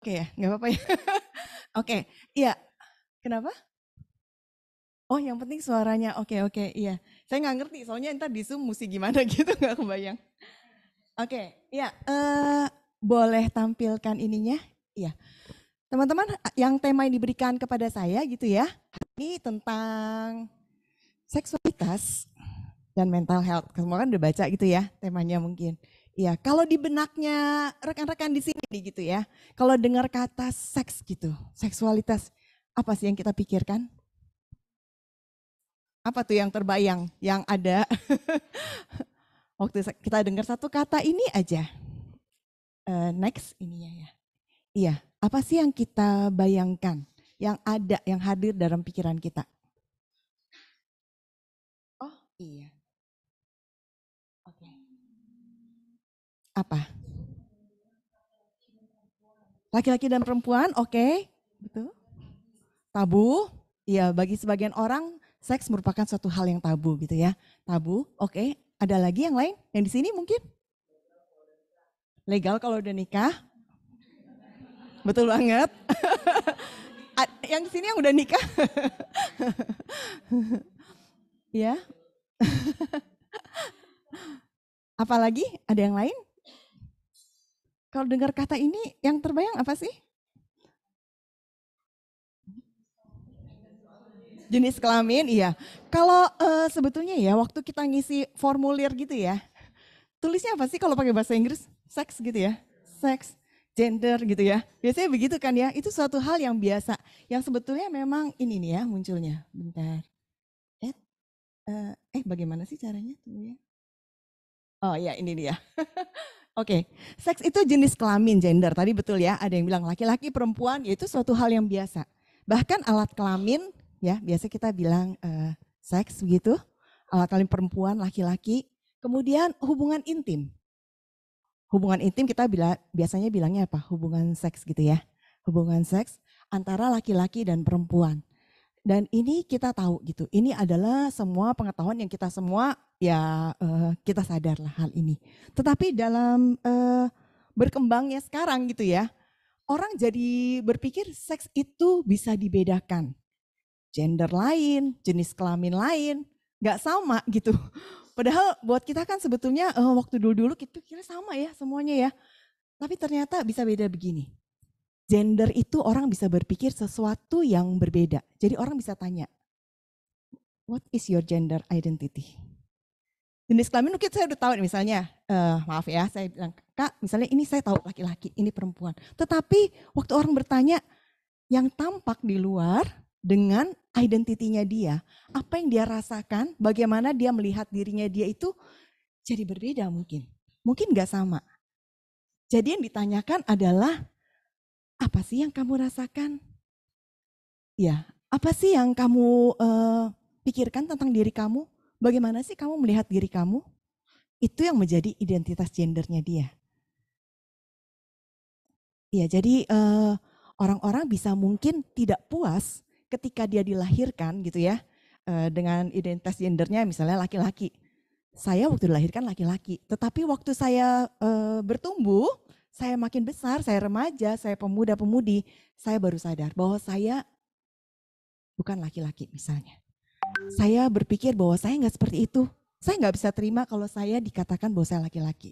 Oke ya, nggak apa-apa ya. Oke, iya. Kenapa? Oh, yang penting suaranya. Oke, oke, iya. Saya nggak ngerti, soalnya ntar di Zoom mesti gimana gitu, nggak kebayang. Oke, iya. Boleh tampilkan ininya? Iya. Teman-teman, yang tema yang diberikan kepada saya gitu ya, ini tentang seksualitas dan mental health. Semua kan udah baca gitu ya temanya mungkin. Iya, kalau di benaknya rekan-rekan di sini nih gitu ya, kalau dengar kata seks gitu, seksualitas, apa sih yang kita pikirkan? Apa tuh yang terbayang, yang ada waktu kita dengar satu kata ini aja. Next ini ya. Iya, apa sih yang kita bayangkan, yang ada, yang hadir dalam pikiran kita? Oh iya, oke. Apa? Laki-laki dan perempuan, oke, betul. Tabu, ya bagi sebagian orang seks merupakan suatu hal yang tabu gitu ya. Tabu, oke. Ada lagi yang lain? Yang di sini mungkin legal kalau udah nikah, betul banget. Yang di sini yang udah nikah, ya. Apalagi ada yang lain? Kalau dengar kata ini, yang terbayang apa sih? Jenis kelamin, iya. Kalau sebetulnya ya, waktu kita ngisi formulir gitu ya, tulisnya apa sih kalau pakai bahasa Inggris? Seks gitu ya, seks, gender gitu ya. Biasanya begitu kan ya, itu suatu hal yang biasa. Yang sebetulnya memang ini nih ya munculnya. Bentar. Eh, bagaimana sih caranya? Tunggu ya. Oh iya ini dia. Oke, seks itu jenis kelamin, gender. Tadi betul ya, ada yang bilang laki-laki, perempuan, ya itu suatu hal yang biasa. Bahkan alat kelamin, ya biasa kita bilang seks begitu, alat kelamin perempuan, laki-laki. Kemudian hubungan intim. Hubungan intim kita biasanya bilangnya apa? Hubungan seks gitu ya. Hubungan seks antara laki-laki dan perempuan. Dan ini kita tahu gitu, ini adalah semua pengetahuan yang kita semua ya kita sadarlah hal ini. Tetapi dalam berkembangnya sekarang gitu ya, orang jadi berpikir seks itu bisa dibedakan. Gender lain, jenis kelamin lain, nggak sama gitu. Padahal buat kita kan sebetulnya waktu dulu-dulu kita kira sama ya semuanya ya. Tapi ternyata bisa beda begini. Gender itu orang bisa berpikir sesuatu yang berbeda. Jadi orang bisa tanya, what is your gender identity? Jenis kelamin mungkin saya udah tahu misalnya, maaf ya saya bilang, Kak misalnya ini saya tahu laki-laki, ini perempuan. Tetapi waktu orang bertanya yang tampak di luar dengan identitinya dia, apa yang dia rasakan, bagaimana dia melihat dirinya dia itu jadi berbeda mungkin. Mungkin gak sama. Jadi yang ditanyakan adalah, apa sih yang kamu rasakan? Ya, apa sih yang kamu pikirkan tentang diri kamu? Bagaimana sih kamu melihat diri kamu? Itu yang menjadi identitas gendernya dia. Ya, jadi orang-orang bisa mungkin tidak puas ketika dia dilahirkan gitu ya, dengan identitas gendernya misalnya laki-laki. Saya waktu dilahirkan laki-laki, tetapi waktu saya bertumbuh, saya makin besar, saya remaja, saya pemuda-pemudi, saya baru sadar bahwa saya bukan laki-laki misalnya. Saya berpikir bahwa saya nggak seperti itu. Saya nggak bisa terima kalau saya dikatakan bahwa saya laki-laki.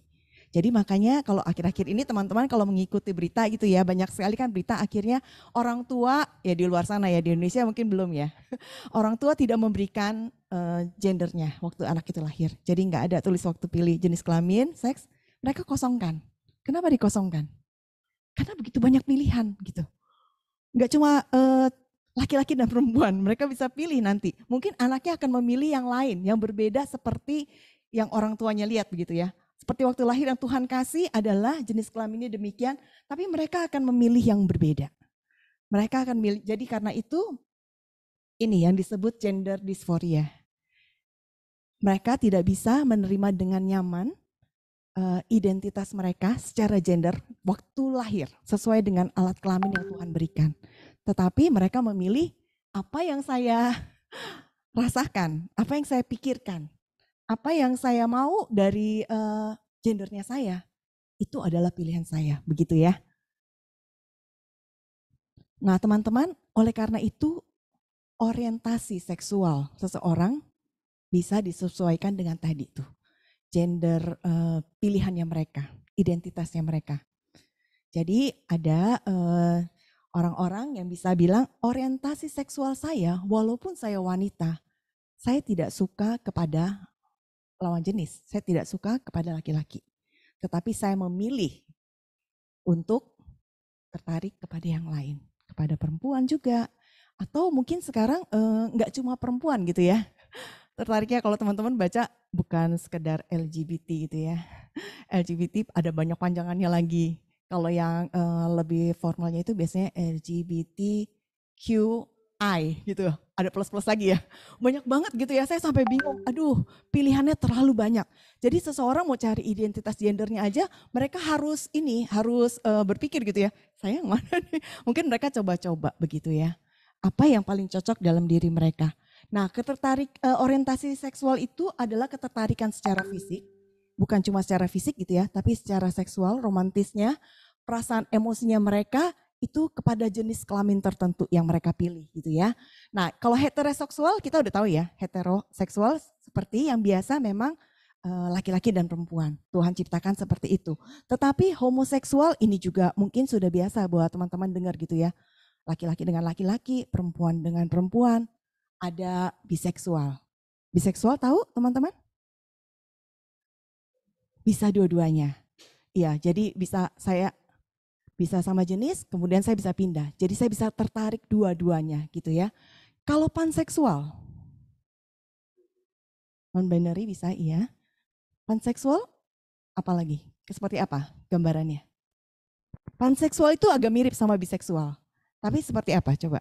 Jadi makanya kalau akhir-akhir ini teman-teman kalau mengikuti berita gitu ya, banyak sekali kan berita akhirnya orang tua ya di luar sana ya, di Indonesia mungkin belum ya. Orang tua tidak memberikan gendernya waktu anak itu lahir. Jadi nggak ada tulis waktu pilih jenis kelamin, seks, mereka kosongkan. Kenapa dikosongkan? Karena begitu banyak pilihan gitu. Nggak cuma laki-laki dan perempuan, mereka bisa pilih nanti. Mungkin anaknya akan memilih yang lain, yang berbeda seperti yang orang tuanya lihat begitu ya. Seperti waktu lahir yang Tuhan kasih adalah jenis kelaminnya demikian, tapi mereka akan memilih yang berbeda. Mereka akan milih, jadi karena itu ini yang disebut gender dysphoria. Mereka tidak bisa menerima dengan nyaman identitas mereka secara gender waktu lahir sesuai dengan alat kelamin yang Tuhan berikan. Tetapi mereka memilih apa yang saya rasakan, apa yang saya pikirkan, apa yang saya mau dari gendernya saya, itu adalah pilihan saya, begitu ya. Nah teman-teman, oleh karena itu orientasi seksual seseorang bisa disesuaikan dengan tadi tuh gender pilihannya mereka, identitasnya mereka. Jadi ada orang-orang yang bisa bilang orientasi seksual saya walaupun saya wanita, saya tidak suka kepada lawan jenis, saya tidak suka kepada laki-laki. Tetapi saya memilih untuk tertarik kepada yang lain, kepada perempuan juga. Atau mungkin sekarang nggak cuma perempuan gitu ya. Tertariknya kalau teman-teman baca bukan sekedar LGBT gitu ya. LGBT ada banyak panjangannya lagi. Kalau yang lebih formalnya itu biasanya LGBTQI gitu. Ada plus-plus lagi ya. Banyak banget gitu ya, saya sampai bingung. Aduh, pilihannya terlalu banyak. Jadi seseorang mau cari identitas gendernya aja, mereka harus berpikir gitu ya. Saya yang mana nih? Mungkin mereka coba-coba begitu ya. Apa yang paling cocok dalam diri mereka. Nah, orientasi seksual itu adalah ketertarikan secara fisik, bukan cuma secara fisik gitu ya, tapi secara seksual, romantisnya, perasaan emosinya mereka itu kepada jenis kelamin tertentu yang mereka pilih gitu ya. Nah, kalau heteroseksual kita udah tahu ya, heteroseksual seperti yang biasa memang laki-laki dan perempuan. Tuhan ciptakan seperti itu. Tetapi homoseksual ini juga mungkin sudah biasa buat teman-teman dengar gitu ya. Laki-laki dengan laki-laki, perempuan dengan perempuan. Ada biseksual. Biseksual tahu teman-teman? Bisa dua-duanya. Iya, jadi saya bisa sama jenis, kemudian saya bisa pindah. Jadi saya bisa tertarik dua-duanya gitu ya. Kalau panseksual, non-binary bisa iya. Panseksual apalagi? Seperti apa gambarannya? Panseksual itu agak mirip sama biseksual. Tapi seperti apa coba?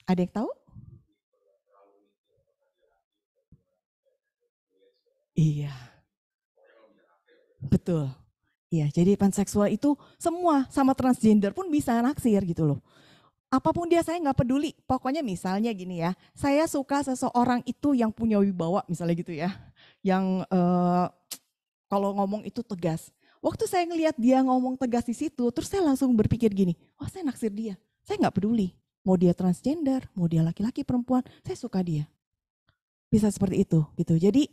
Ada yang tahu? Iya, betul. Iya, jadi panseksual itu semua sama transgender pun bisa naksir gitu loh. Apapun dia saya nggak peduli. Pokoknya misalnya gini ya, saya suka seseorang itu yang punya wibawa misalnya gitu ya. Yang kalau ngomong itu tegas. Waktu saya ngelihat dia ngomong tegas di situ, terus saya langsung berpikir gini, wah saya naksir dia. Saya nggak peduli. Mau dia transgender, mau dia laki-laki perempuan, saya suka dia. Bisa seperti itu gitu. Jadi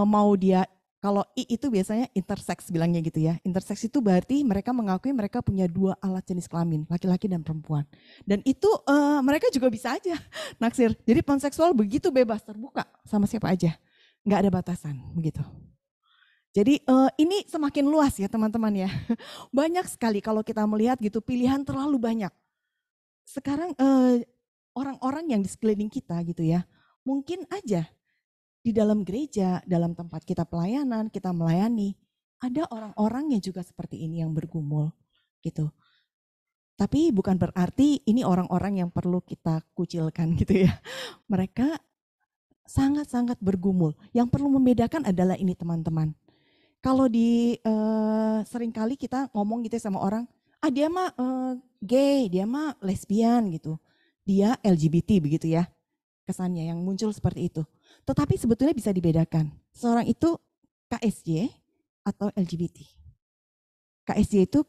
mau dia kalau I itu biasanya intersex bilangnya gitu ya. Intersex itu berarti mereka mengakui mereka punya dua alat jenis kelamin, laki-laki dan perempuan. Dan itu mereka juga bisa aja naksir. Jadi panseksual begitu bebas, terbuka sama siapa aja. Nggak ada batasan begitu. Jadi ini semakin luas ya teman-teman ya. Banyak sekali kalau kita melihat gitu pilihan terlalu banyak. Sekarang orang-orang yang di sekeliling kita gitu ya, mungkin aja di dalam gereja, dalam tempat kita pelayanan, kita melayani, ada orang-orang yang juga seperti ini yang bergumul gitu. Tapi bukan berarti ini orang-orang yang perlu kita kucilkan gitu ya. Mereka sangat-sangat bergumul. Yang perlu membedakan adalah ini teman-teman. Kalau seringkali kita ngomong gitu sama orang, dia mah gay, dia mah lesbian gitu. Dia LGBT begitu ya. Kesannya yang muncul seperti itu. Tetapi sebetulnya bisa dibedakan. Seorang itu KSY atau LGBT. KSY itu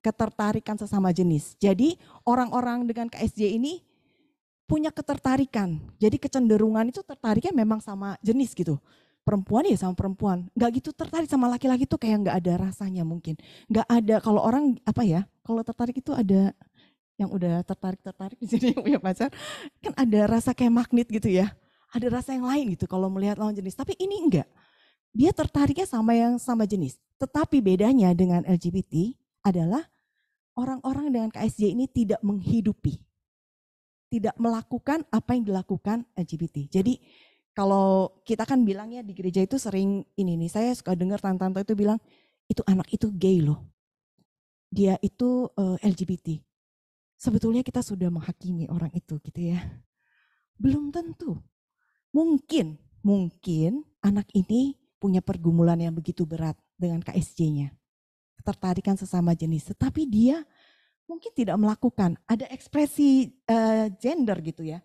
ketertarikan sesama jenis. Jadi orang-orang dengan KSY ini punya ketertarikan. Jadi kecenderungan itu tertariknya memang sama jenis gitu. Perempuan ya sama perempuan. Nggak gitu tertarik sama laki-laki tuh kayak nggak ada rasanya mungkin. Nggak ada kalau orang apa ya, kalau tertarik itu ada yang udah tertarik di sini punya pacar, kan ada rasa kayak magnet gitu ya. Ada rasa yang lain gitu kalau melihat lawan jenis. Tapi ini enggak. Dia tertariknya sama yang sama jenis. Tetapi bedanya dengan LGBT adalah orang-orang dengan KSJ ini tidak menghidupi, tidak melakukan apa yang dilakukan LGBT. Jadi kalau kita kan bilangnya di gereja itu sering ini nih, saya suka dengar tante-tante itu bilang, itu anak itu gay loh. Dia itu LGBT. Sebetulnya kita sudah menghakimi orang itu gitu ya. Belum tentu. Mungkin anak ini punya pergumulan yang begitu berat dengan KSJ-nya. Ketertarikan sesama jenis, tetapi dia mungkin tidak melakukan. Ada ekspresi gender gitu ya.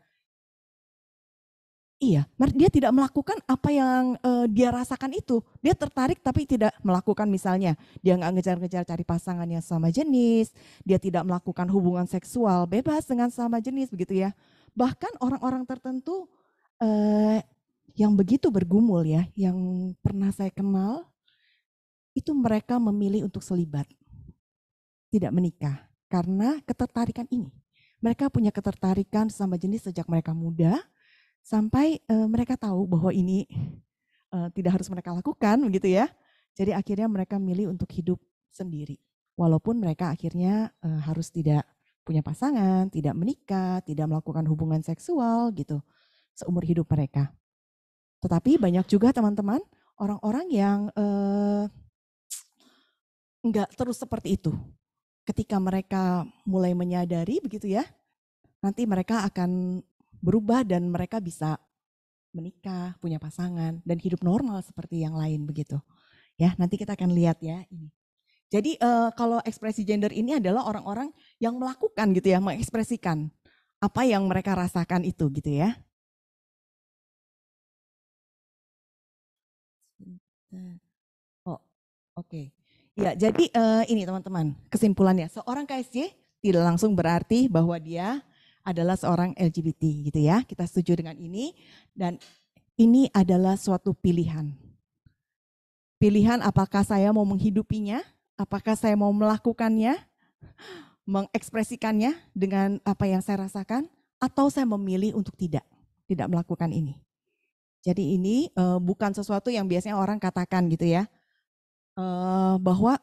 Iya, dia tidak melakukan apa yang dia rasakan itu. Dia tertarik tapi tidak melakukan, misalnya dia nggak ngejar-ngejar cari pasangan yang sama jenis, dia tidak melakukan hubungan seksual bebas dengan sama jenis begitu ya. Bahkan orang-orang tertentu yang begitu bergumul ya, yang pernah saya kenal, itu mereka memilih untuk selibat, tidak menikah karena ketertarikan ini. Mereka punya ketertarikan sama jenis sejak mereka muda, sampai mereka tahu bahwa ini tidak harus mereka lakukan begitu ya. Jadi akhirnya mereka milih untuk hidup sendiri. Walaupun mereka akhirnya harus tidak punya pasangan, tidak menikah, tidak melakukan hubungan seksual gitu seumur hidup mereka. Tetapi banyak juga teman-teman orang-orang yang enggak terus seperti itu. Ketika mereka mulai menyadari begitu ya, nanti mereka akan berubah dan mereka bisa menikah, punya pasangan, dan hidup normal seperti yang lain begitu. Ya, nanti kita akan lihat ya ini. Jadi kalau ekspresi gender ini adalah orang-orang yang melakukan gitu ya, mengekspresikan apa yang mereka rasakan itu gitu ya. Oh, oke. Ya, jadi ini teman-teman, kesimpulannya, seorang KSJ tidak langsung berarti bahwa dia adalah seorang LGBT gitu ya. Kita setuju dengan ini, dan ini adalah suatu pilihan. Pilihan apakah saya mau menghidupinya, apakah saya mau melakukannya, mengekspresikannya dengan apa yang saya rasakan, atau saya memilih untuk tidak melakukan ini. Jadi ini bukan sesuatu yang biasanya orang katakan gitu ya, bahwa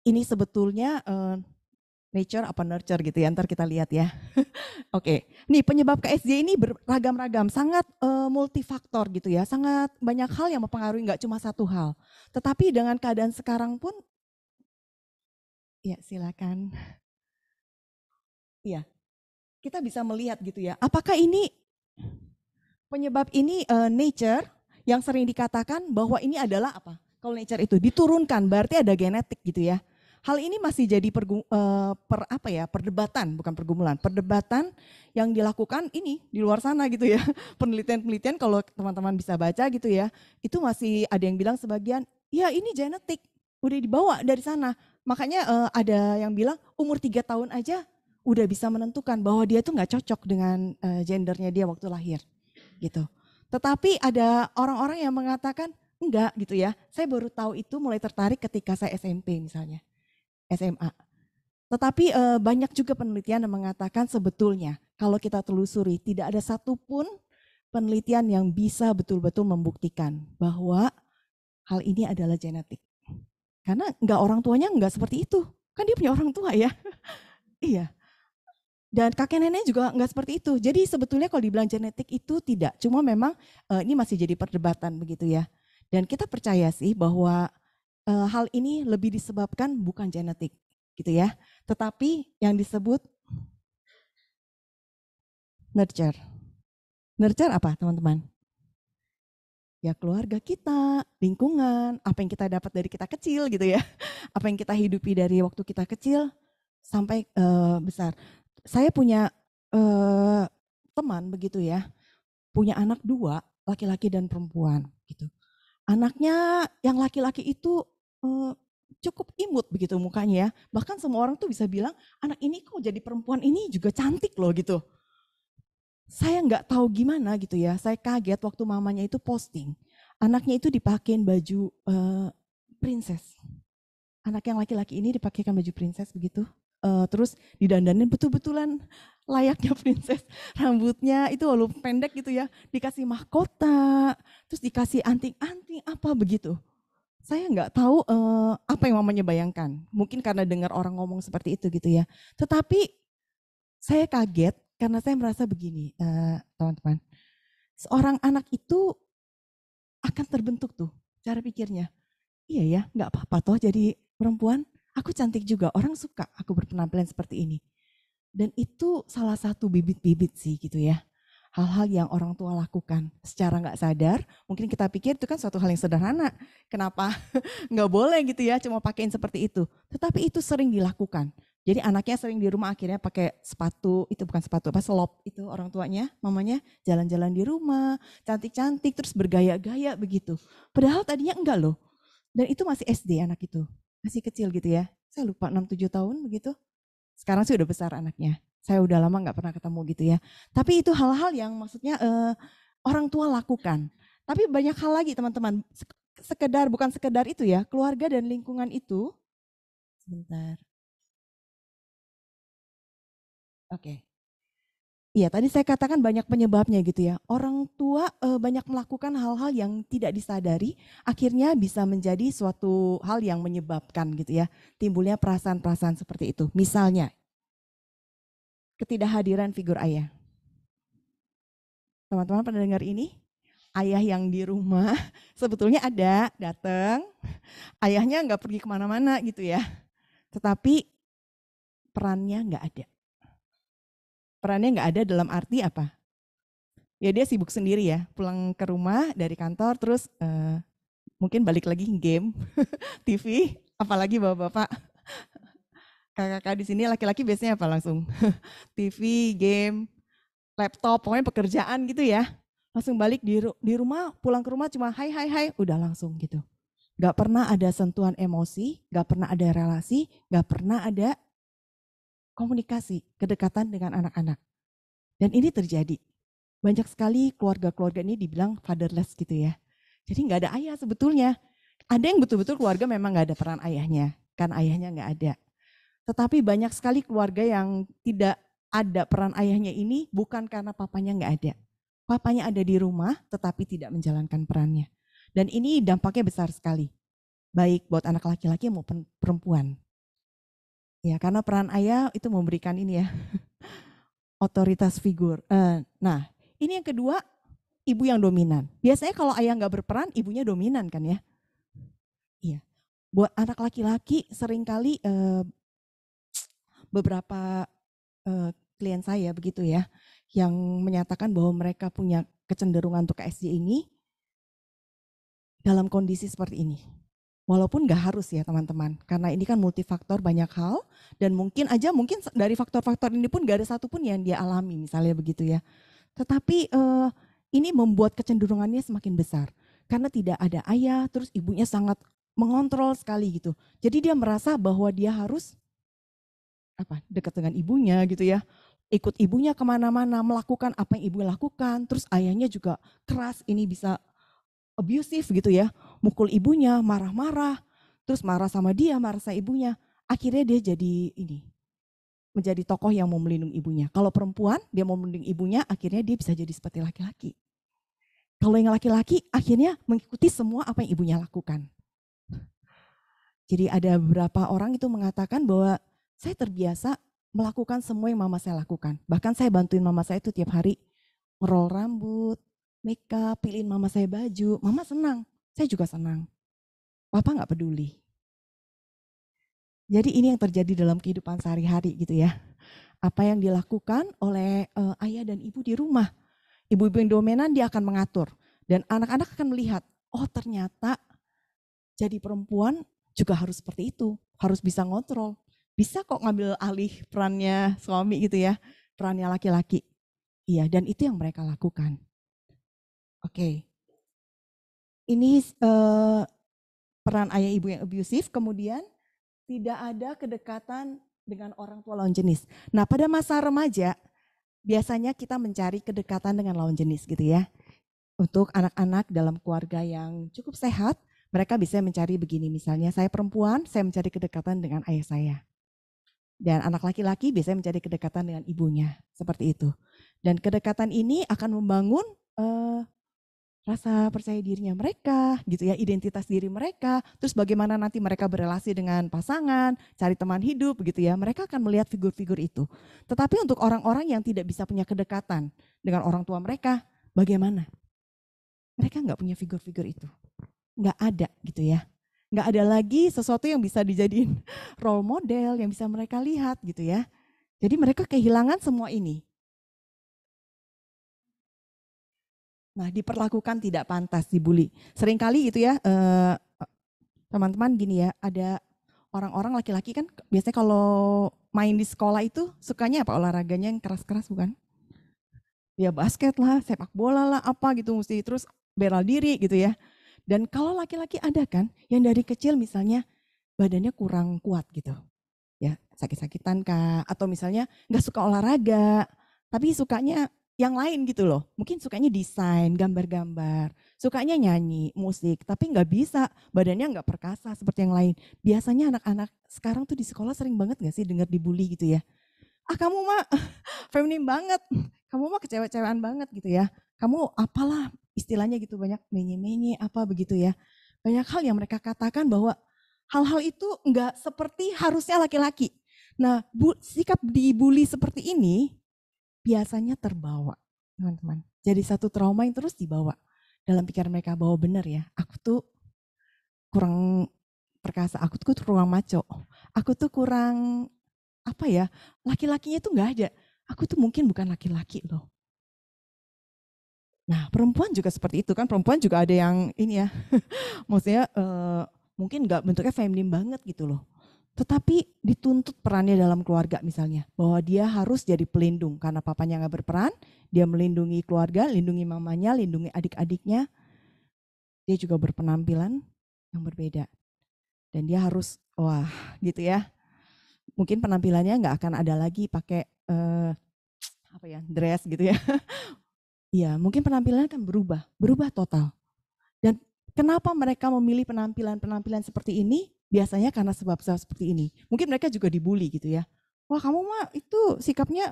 ini sebetulnya nature apa nurture gitu ya, ntar kita lihat ya. Oke, nih penyebab KSJ ini beragam-ragam, sangat multifaktor gitu ya, sangat banyak hal yang mempengaruhi, nggak cuma satu hal. Tetapi dengan keadaan sekarang pun, ya silakan. Iya, kita bisa melihat gitu ya, apakah ini penyebab ini nature yang sering dikatakan bahwa ini adalah apa? Kalau nature itu diturunkan, berarti ada genetik gitu ya. Hal ini masih jadi perdebatan, bukan pergumulan, perdebatan yang dilakukan ini di luar sana gitu ya. Penelitian-penelitian kalau teman-teman bisa baca gitu ya, itu masih ada yang bilang sebagian, ya ini genetik, udah dibawa dari sana. Makanya ada yang bilang umur 3 tahun aja udah bisa menentukan bahwa dia tuh nggak cocok dengan gendernya dia waktu lahir gitu. Tetapi ada orang-orang yang mengatakan enggak gitu ya. Saya baru tahu itu mulai tertarik ketika saya SMP misalnya, SMA. Tetapi banyak juga penelitian yang mengatakan sebetulnya kalau kita telusuri tidak ada satupun penelitian yang bisa betul-betul membuktikan bahwa hal ini adalah genetik. Karena enggak, orang tuanya enggak seperti itu. Kan dia punya orang tua ya. Iya. Dan kakek nenek juga nggak seperti itu. Jadi sebetulnya kalau dibilang genetik itu tidak. Cuma memang ini masih jadi perdebatan begitu ya. Dan kita percaya sih bahwa hal ini lebih disebabkan bukan genetik gitu ya. Tetapi yang disebut nurture. Nurture apa teman-teman? Ya keluarga kita, lingkungan, apa yang kita dapat dari kita kecil gitu ya. Apa yang kita hidupi dari waktu kita kecil sampai besar. Saya punya teman begitu ya, punya anak 2, laki-laki dan perempuan gitu. Anaknya yang laki-laki itu cukup imut begitu mukanya ya. Bahkan semua orang tuh bisa bilang, anak ini kok jadi perempuan ini juga cantik loh gitu. Saya nggak tahu gimana gitu ya, saya kaget waktu mamanya itu posting. Anaknya itu dipakein baju princess. Anak yang laki-laki ini dipakaikan baju princess begitu. Terus didandanin betul-betulan layaknya princess, rambutnya itu walaupun pendek gitu ya, dikasih mahkota, terus dikasih anting-anting apa begitu. Saya nggak tahu apa yang mamanya bayangkan, mungkin karena dengar orang ngomong seperti itu gitu ya. Tetapi saya kaget karena saya merasa begini, teman-teman, seorang anak itu akan terbentuk tuh cara pikirnya. Iya ya, nggak apa-apa toh jadi perempuan. Aku cantik juga, orang suka aku berpenampilan seperti ini. Dan itu salah satu bibit-bibit sih gitu ya. Hal-hal yang orang tua lakukan secara nggak sadar, mungkin kita pikir itu kan suatu hal yang sederhana. Kenapa nggak boleh gitu ya, cuma pakaiin seperti itu. Tetapi itu sering dilakukan. Jadi anaknya sering di rumah akhirnya pakai sepatu, itu bukan sepatu, apa selop itu orang tuanya, mamanya jalan-jalan di rumah, cantik-cantik terus bergaya-gaya begitu. Padahal tadinya enggak loh. Dan itu masih SD anak itu, masih kecil gitu ya. Saya lupa 6-7 tahun begitu. Sekarang sih udah besar anaknya. Saya udah lama nggak pernah ketemu gitu ya. Tapi itu hal-hal yang maksudnya orang tua lakukan. Tapi banyak hal lagi teman-teman. Sekedar bukan sekedar itu ya, keluarga dan lingkungan itu. Sebentar. Oke. Iya, tadi saya katakan banyak penyebabnya gitu ya. Orang tua banyak melakukan hal-hal yang tidak disadari, akhirnya bisa menjadi suatu hal yang menyebabkan gitu ya. Timbulnya perasaan-perasaan seperti itu. Misalnya, ketidakhadiran figur ayah. Teman-teman pernah dengar ini? Ayah yang di rumah sebetulnya ada, datang. Ayahnya nggak pergi kemana-mana gitu ya. Tetapi perannya nggak ada. Perannya nggak ada dalam arti apa? Ya dia sibuk sendiri ya, pulang ke rumah dari kantor terus mungkin balik lagi game, TV, apalagi bapak-bapak, kakak-kakak di sini laki-laki biasanya apa langsung TV, game, laptop, pokoknya pekerjaan gitu ya. Langsung balik di rumah, pulang ke rumah cuma hai hai hai, udah langsung gitu. Gak pernah ada sentuhan emosi, gak pernah ada relasi, gak pernah ada komunikasi, kedekatan dengan anak-anak. Dan ini terjadi. Banyak sekali keluarga-keluarga ini dibilang fatherless gitu ya. Jadi nggak ada ayah sebetulnya. Ada yang betul-betul keluarga memang nggak ada peran ayahnya, kan ayahnya nggak ada. Tetapi banyak sekali keluarga yang tidak ada peran ayahnya ini bukan karena papanya nggak ada. Papanya ada di rumah tetapi tidak menjalankan perannya. Dan ini dampaknya besar sekali. Baik buat anak laki-laki maupun perempuan. Ya, karena peran ayah itu memberikan ini ya, otoritas figur. Nah, ini yang kedua, ibu yang dominan. Biasanya kalau ayah nggak berperan, ibunya dominan kan ya. Iya. Buat anak laki-laki seringkali beberapa klien saya begitu ya, yang menyatakan bahwa mereka punya kecenderungan untuk KSJ ini dalam kondisi seperti ini. Walaupun nggak harus ya teman-teman, karena ini kan multifaktor banyak hal dan mungkin dari faktor-faktor ini pun nggak ada satupun yang dia alami misalnya begitu ya. Tetapi ini membuat kecenderungannya semakin besar karena tidak ada ayah, terus ibunya sangat mengontrol sekali gitu. Jadi dia merasa bahwa dia harus dekat dengan ibunya gitu ya, ikut ibunya kemana-mana, melakukan apa yang ibu lakukan. Terus ayahnya juga keras, ini bisa abusive gitu ya, mukul ibunya, marah-marah, terus marah sama dia, marah sama ibunya. Akhirnya dia jadi menjadi tokoh yang mau melindungi ibunya. Kalau perempuan, dia mau melindungi ibunya, akhirnya dia bisa jadi seperti laki-laki. Kalau yang laki-laki, akhirnya mengikuti semua apa yang ibunya lakukan. Jadi ada beberapa orang itu mengatakan bahwa saya terbiasa melakukan semua yang mama saya lakukan. Bahkan saya bantuin mama saya itu tiap hari ngerol rambut, make up, pilihin mama saya baju. Mama senang, saya juga senang. Papa nggak peduli. Jadi ini yang terjadi dalam kehidupan sehari-hari gitu ya. Apa yang dilakukan oleh ayah dan ibu di rumah. Ibu-ibu yang dominan dia akan mengatur. Dan anak-anak akan melihat, oh ternyata jadi perempuan juga harus seperti itu. Harus bisa ngontrol. Bisa kok ngambil alih perannya suami gitu ya. Perannya laki-laki. Iya, dan itu yang mereka lakukan. Oke. Ini peran ayah ibu yang abusive, kemudian tidak ada kedekatan dengan orang tua lawan jenis. Nah, pada masa remaja biasanya kita mencari kedekatan dengan lawan jenis gitu ya. Untuk anak-anak dalam keluarga yang cukup sehat, mereka bisa mencari begini, misalnya saya perempuan, saya mencari kedekatan dengan ayah saya. Dan anak laki-laki biasanya mencari kedekatan dengan ibunya, seperti itu. Dan kedekatan ini akan membangun rasa percaya dirinya mereka, gitu ya, identitas diri mereka, terus bagaimana nanti mereka berelasi dengan pasangan, cari teman hidup, gitu ya, mereka akan melihat figur-figur itu. Tetapi untuk orang-orang yang tidak bisa punya kedekatan dengan orang tua mereka, bagaimana? Mereka nggak punya figur-figur itu, nggak ada, gitu ya, nggak ada lagi sesuatu yang bisa dijadiin role model, yang bisa mereka lihat, gitu ya. Jadi mereka kehilangan semua ini. Nah, diperlakukan tidak pantas, dibully. Seringkali gitu ya, teman-teman gini ya, ada orang-orang laki-laki kan biasanya kalau main di sekolah itu sukanya apa? Olahraganya yang keras-keras bukan? Ya basket lah, sepak bola lah, apa gitu mesti terus bela diri gitu ya. Dan kalau laki-laki ada kan yang dari kecil misalnya badannya kurang kuat gitu. Ya, sakit-sakitan Kak, atau misalnya nggak suka olahraga, tapi sukanya yang lain gitu loh. Mungkin sukanya desain, gambar-gambar, sukanya nyanyi, musik, tapi nggak bisa, badannya nggak perkasa seperti yang lain. Biasanya anak-anak sekarang tuh di sekolah sering banget nggak sih dengar dibully gitu ya. Ah kamu mah feminim banget, kamu mah kecewa-cewaan banget gitu ya. Kamu apalah istilahnya gitu banyak menye-menye apa begitu ya. Banyak hal yang mereka katakan bahwa hal-hal itu enggak seperti harusnya laki-laki. Nah, sikap dibully seperti ini biasanya terbawa, teman-teman. Jadi satu trauma yang terus dibawa dalam pikiran mereka bahwa benar ya, aku tuh kurang perkasa, aku tuh kurang maco, aku tuh kurang apa ya, laki-lakinya tuh nggak ada. Aku tuh mungkin bukan laki-laki loh. Nah, perempuan juga seperti itu kan, perempuan juga ada yang ini ya, maksudnya mungkin nggak bentuknya feminim banget gitu loh. Tetapi dituntut perannya dalam keluarga misalnya, bahwa dia harus jadi pelindung karena papanya nggak berperan, dia melindungi keluarga, lindungi mamanya, lindungi adik-adiknya, dia juga berpenampilan yang berbeda. Dan dia harus, wah gitu ya, mungkin penampilannya nggak akan ada lagi pakai apa ya, dress gitu ya. Iya, mungkin penampilannya akan berubah total. Dan kenapa mereka memilih penampilan-penampilan seperti ini? Biasanya karena sebab-sebab seperti ini. Mungkin mereka juga dibully gitu ya. Wah kamu mah itu sikapnya,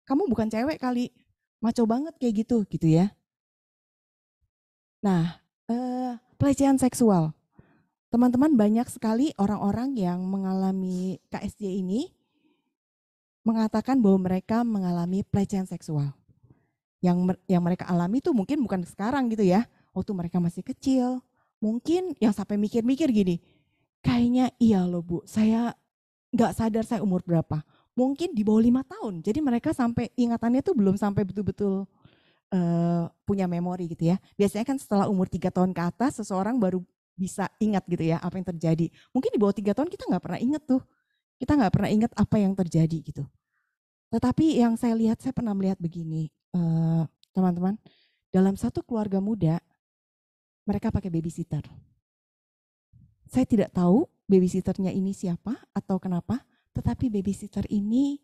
kamu bukan cewek kali, maco banget kayak gitu ya. Nah, pelecehan seksual. Teman-teman banyak sekali orang-orang yang mengalami KSJ ini mengatakan bahwa mereka mengalami pelecehan seksual. Yang mereka alami itu mungkin bukan sekarang gitu ya, waktu mereka masih kecil. Mungkin yang sampai mikir-mikir gini, kayaknya iya loh Bu, saya nggak sadar saya umur berapa. Mungkin di bawah 5 tahun, jadi mereka sampai ingatannya tuh belum sampai betul-betul punya memori gitu ya. Biasanya kan setelah umur 3 tahun ke atas, seseorang baru bisa ingat gitu ya apa yang terjadi. Mungkin di bawah 3 tahun kita nggak pernah ingat tuh, kita nggak pernah ingat apa yang terjadi gitu. Tetapi yang saya lihat, saya pernah melihat begini, teman-teman, dalam satu keluarga muda, mereka pakai babysitter. Saya tidak tahu babysitternya ini siapa atau kenapa, tetapi babysitter ini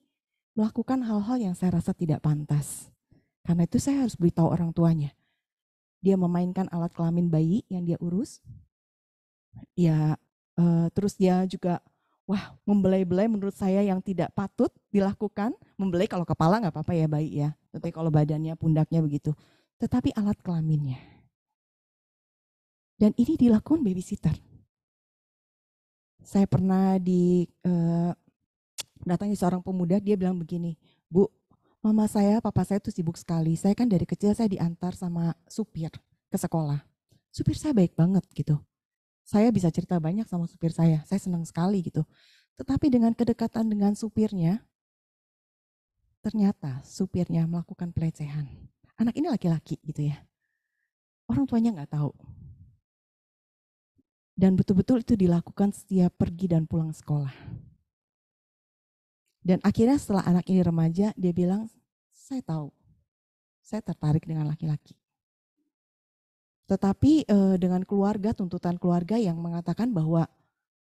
melakukan hal-hal yang saya rasa tidak pantas. Karena itu saya harus beritahu orang tuanya. Dia memainkan alat kelamin bayi yang dia urus, ya terus dia juga membelai-belai menurut saya yang tidak patut dilakukan. Membelai kalau kepala nggak apa-apa ya bayi ya, tapi kalau badannya, pundaknya begitu. Tetapi alat kelaminnya. Dan ini dilakukan babysitter. Saya pernah datangi seorang pemuda, dia bilang begini, Bu, mama saya, papa saya tuh sibuk sekali. Saya kan dari kecil saya diantar sama supir ke sekolah. Supir saya baik banget gitu. Saya bisa cerita banyak sama supir saya senang sekali gitu. Tetapi dengan kedekatan dengan supirnya, ternyata supirnya melakukan pelecehan. Anak ini laki-laki gitu ya. Orang tuanya nggak tahu. Dan betul-betul itu dilakukan setiap pergi dan pulang sekolah. Dan akhirnya setelah anak ini remaja, dia bilang, saya tahu, saya tertarik dengan laki-laki. Tetapi dengan keluarga, tuntutan keluarga yang mengatakan bahwa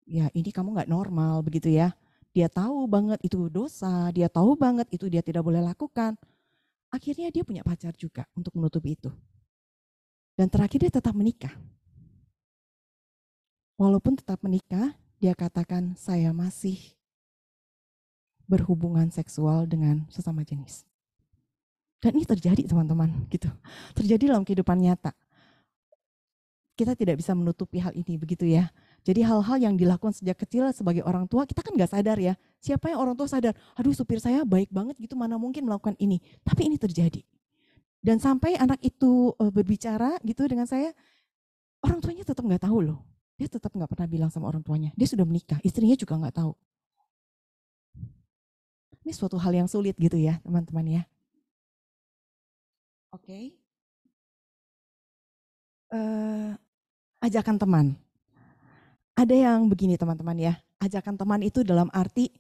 ya ini kamu nggak normal begitu ya. Dia tahu banget itu dosa, dia tahu banget itu dia tidak boleh lakukan. Akhirnya dia punya pacar juga untuk menutupi itu. Dan terakhir dia tetap menikah. Walaupun tetap menikah, dia katakan saya masih berhubungan seksual dengan sesama jenis. Dan ini terjadi teman-teman gitu. Terjadi dalam kehidupan nyata. Kita tidak bisa menutupi hal ini begitu ya. Jadi hal-hal yang dilakukan sejak kecil sebagai orang tua, kita kan nggak sadar ya. Siapa yang orang tua sadar, aduh supir saya baik banget gitu, mana mungkin melakukan ini. Tapi ini terjadi. Dan sampai anak itu berbicara gitu dengan saya, orang tuanya tetap nggak tahu loh. Dia tetap nggak pernah bilang sama orang tuanya. Dia sudah menikah, istrinya juga nggak tahu. Ini suatu hal yang sulit gitu ya teman-teman ya. Oke. Ajakan teman. Ada yang begini teman-teman ya. Ajakan teman itu dalam arti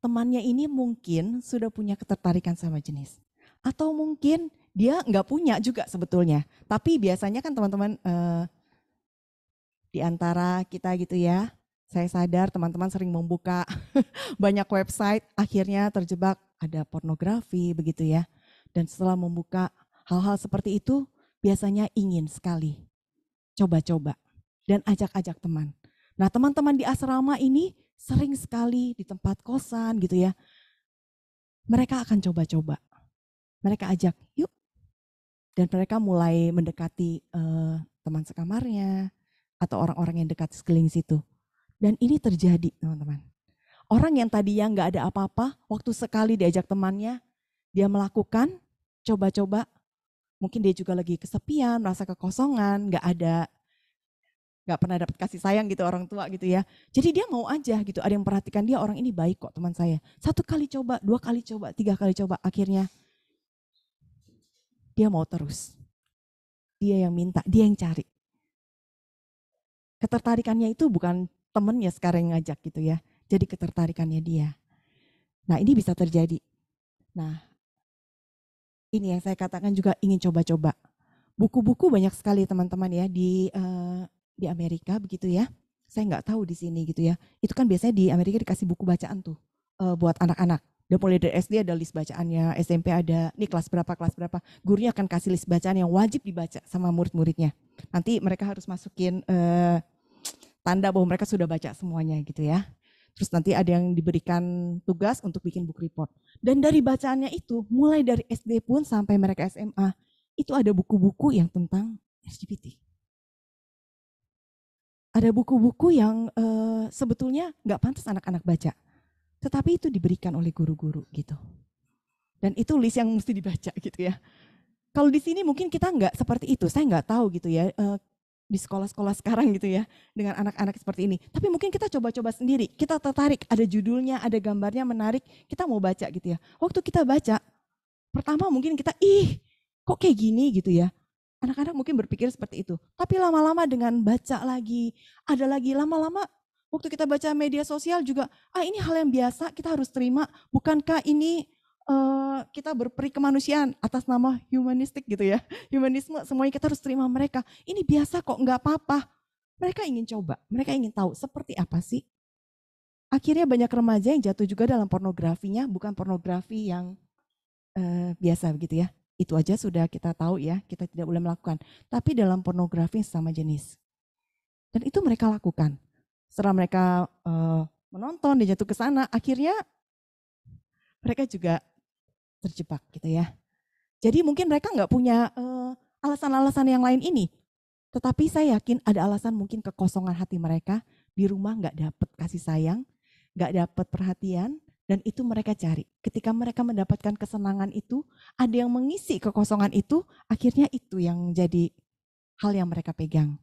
temannya ini mungkin sudah punya ketertarikan sama jenis. Atau mungkin dia nggak punya juga sebetulnya. Tapi biasanya kan teman-teman di antara kita gitu ya, saya sadar teman-teman sering membuka banyak website, akhirnya terjebak ada pornografi begitu ya. Dan setelah membuka hal-hal seperti itu, biasanya ingin sekali coba-coba dan ajak-ajak teman. Nah, teman-teman di asrama ini sering sekali di tempat kosan gitu ya. Mereka akan coba-coba. Mereka ajak, yuk. Dan mereka mulai mendekati teman sekamarnya atau orang-orang yang dekat sekeliling situ. Dan ini terjadi, teman-teman. Orang yang tadinya nggak ada apa-apa, waktu sekali diajak temannya, dia melakukan, coba-coba, mungkin dia juga lagi kesepian, merasa kekosongan, nggak pernah dapat kasih sayang gitu orang tua gitu ya. Jadi dia mau aja gitu, ada yang perhatikan dia, orang ini baik kok teman saya. 1 kali coba, 2 kali coba, 3 kali coba, akhirnya dia mau terus. Dia yang minta, dia yang cari. Ketertarikannya itu bukan temennya sekarang yang ngajak gitu ya. Jadi ketertarikannya dia. Nah ini bisa terjadi. Nah ini yang saya katakan juga ingin coba-coba. Buku-buku banyak sekali teman-teman ya di Amerika begitu ya. Saya nggak tahu di sini gitu ya. Itu kan biasanya di Amerika dikasih buku bacaan tuh buat anak-anak. Dan mulai dari SD ada list bacaannya, SMP ada, nih kelas berapa, gurunya akan kasih list bacaan yang wajib dibaca sama murid-muridnya. Nanti mereka harus masukin tanda bahwa mereka sudah baca semuanya gitu ya. Terus nanti ada yang diberikan tugas untuk bikin book report. Dan dari bacaannya itu, mulai dari SD pun sampai mereka SMA, itu ada buku-buku yang tentang LGBT. Ada buku-buku yang sebetulnya nggak pantas anak-anak baca. Tetapi itu diberikan oleh guru-guru gitu. Dan itu list yang mesti dibaca gitu ya. Kalau di sini mungkin kita nggak seperti itu, saya nggak tahu gitu ya di sekolah-sekolah sekarang gitu ya dengan anak-anak seperti ini. Tapi mungkin kita coba-coba sendiri, kita tertarik, ada judulnya, ada gambarnya menarik, kita mau baca gitu ya. Waktu kita baca, pertama mungkin kita kok kayak gini gitu ya. Anak-anak mungkin berpikir seperti itu. Tapi lama-lama dengan baca lagi, ada lagi lama-lama waktu kita baca media sosial juga, ini hal yang biasa kita harus terima, bukankah ini kita berperi kemanusiaan atas nama humanistik gitu ya. Humanisme semuanya kita harus terima mereka. Ini biasa kok, nggak apa-apa. Mereka ingin coba, mereka ingin tahu seperti apa sih. Akhirnya banyak remaja yang jatuh juga dalam pornografinya, bukan pornografi yang biasa begitu ya. Itu aja sudah kita tahu ya, kita tidak boleh melakukan. Tapi dalam pornografi sama jenis. Dan itu mereka lakukan. Setelah mereka menonton, dia jatuh ke sana, akhirnya mereka juga terjebak gitu ya. Jadi mungkin mereka nggak punya alasan-alasan yang lain ini. Tetapi saya yakin ada alasan mungkin kekosongan hati mereka, di rumah nggak dapat kasih sayang, nggak dapat perhatian, dan itu mereka cari. Ketika mereka mendapatkan kesenangan itu, ada yang mengisi kekosongan itu, akhirnya itu yang jadi hal yang mereka pegang.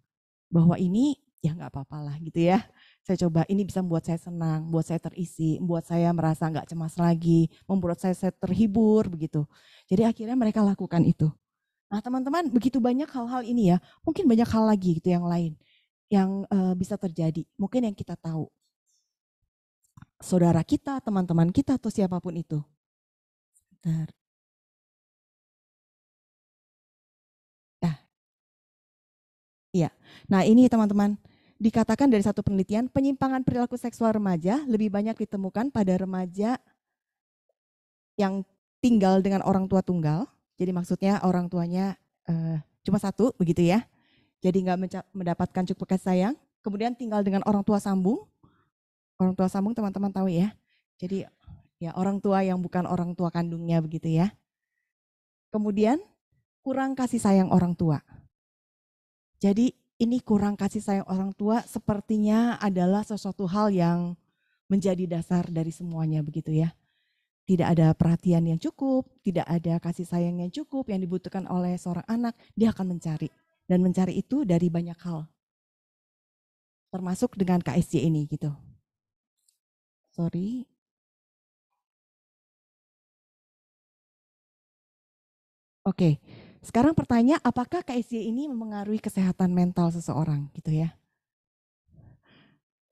Bahwa ini ya nggak apa-apa lah gitu ya. Saya coba, ini bisa membuat saya senang, membuat saya terisi, membuat saya merasa nggak cemas lagi, membuat saya terhibur begitu. Jadi akhirnya mereka lakukan itu. Nah teman-teman begitu banyak hal-hal ini ya, mungkin banyak hal lagi gitu yang lain yang bisa terjadi. Mungkin yang kita tahu. Saudara kita, teman-teman kita atau siapapun itu. Bentar. Nah, iya. Nah ini teman-teman, dikatakan dari satu penelitian, penyimpangan perilaku seksual remaja lebih banyak ditemukan pada remaja yang tinggal dengan orang tua tunggal. Jadi maksudnya orang tuanya cuma satu begitu ya. Jadi nggak mendapatkan cukup kasih sayang. Kemudian tinggal dengan orang tua sambung. Orang tua sambung teman-teman tahu ya. Jadi ya orang tua yang bukan orang tua kandungnya begitu ya. Kemudian kurang kasih sayang orang tua. Jadi ini kurang kasih sayang orang tua sepertinya adalah sesuatu hal yang menjadi dasar dari semuanya begitu ya. Tidak ada perhatian yang cukup, tidak ada kasih sayang yang cukup yang dibutuhkan oleh seorang anak, dia akan mencari. Dan mencari itu dari banyak hal. Termasuk dengan KSJ ini gitu. Sorry. Oke, sekarang pertanyaan apakah KSJ ini mempengaruhi kesehatan mental seseorang gitu ya?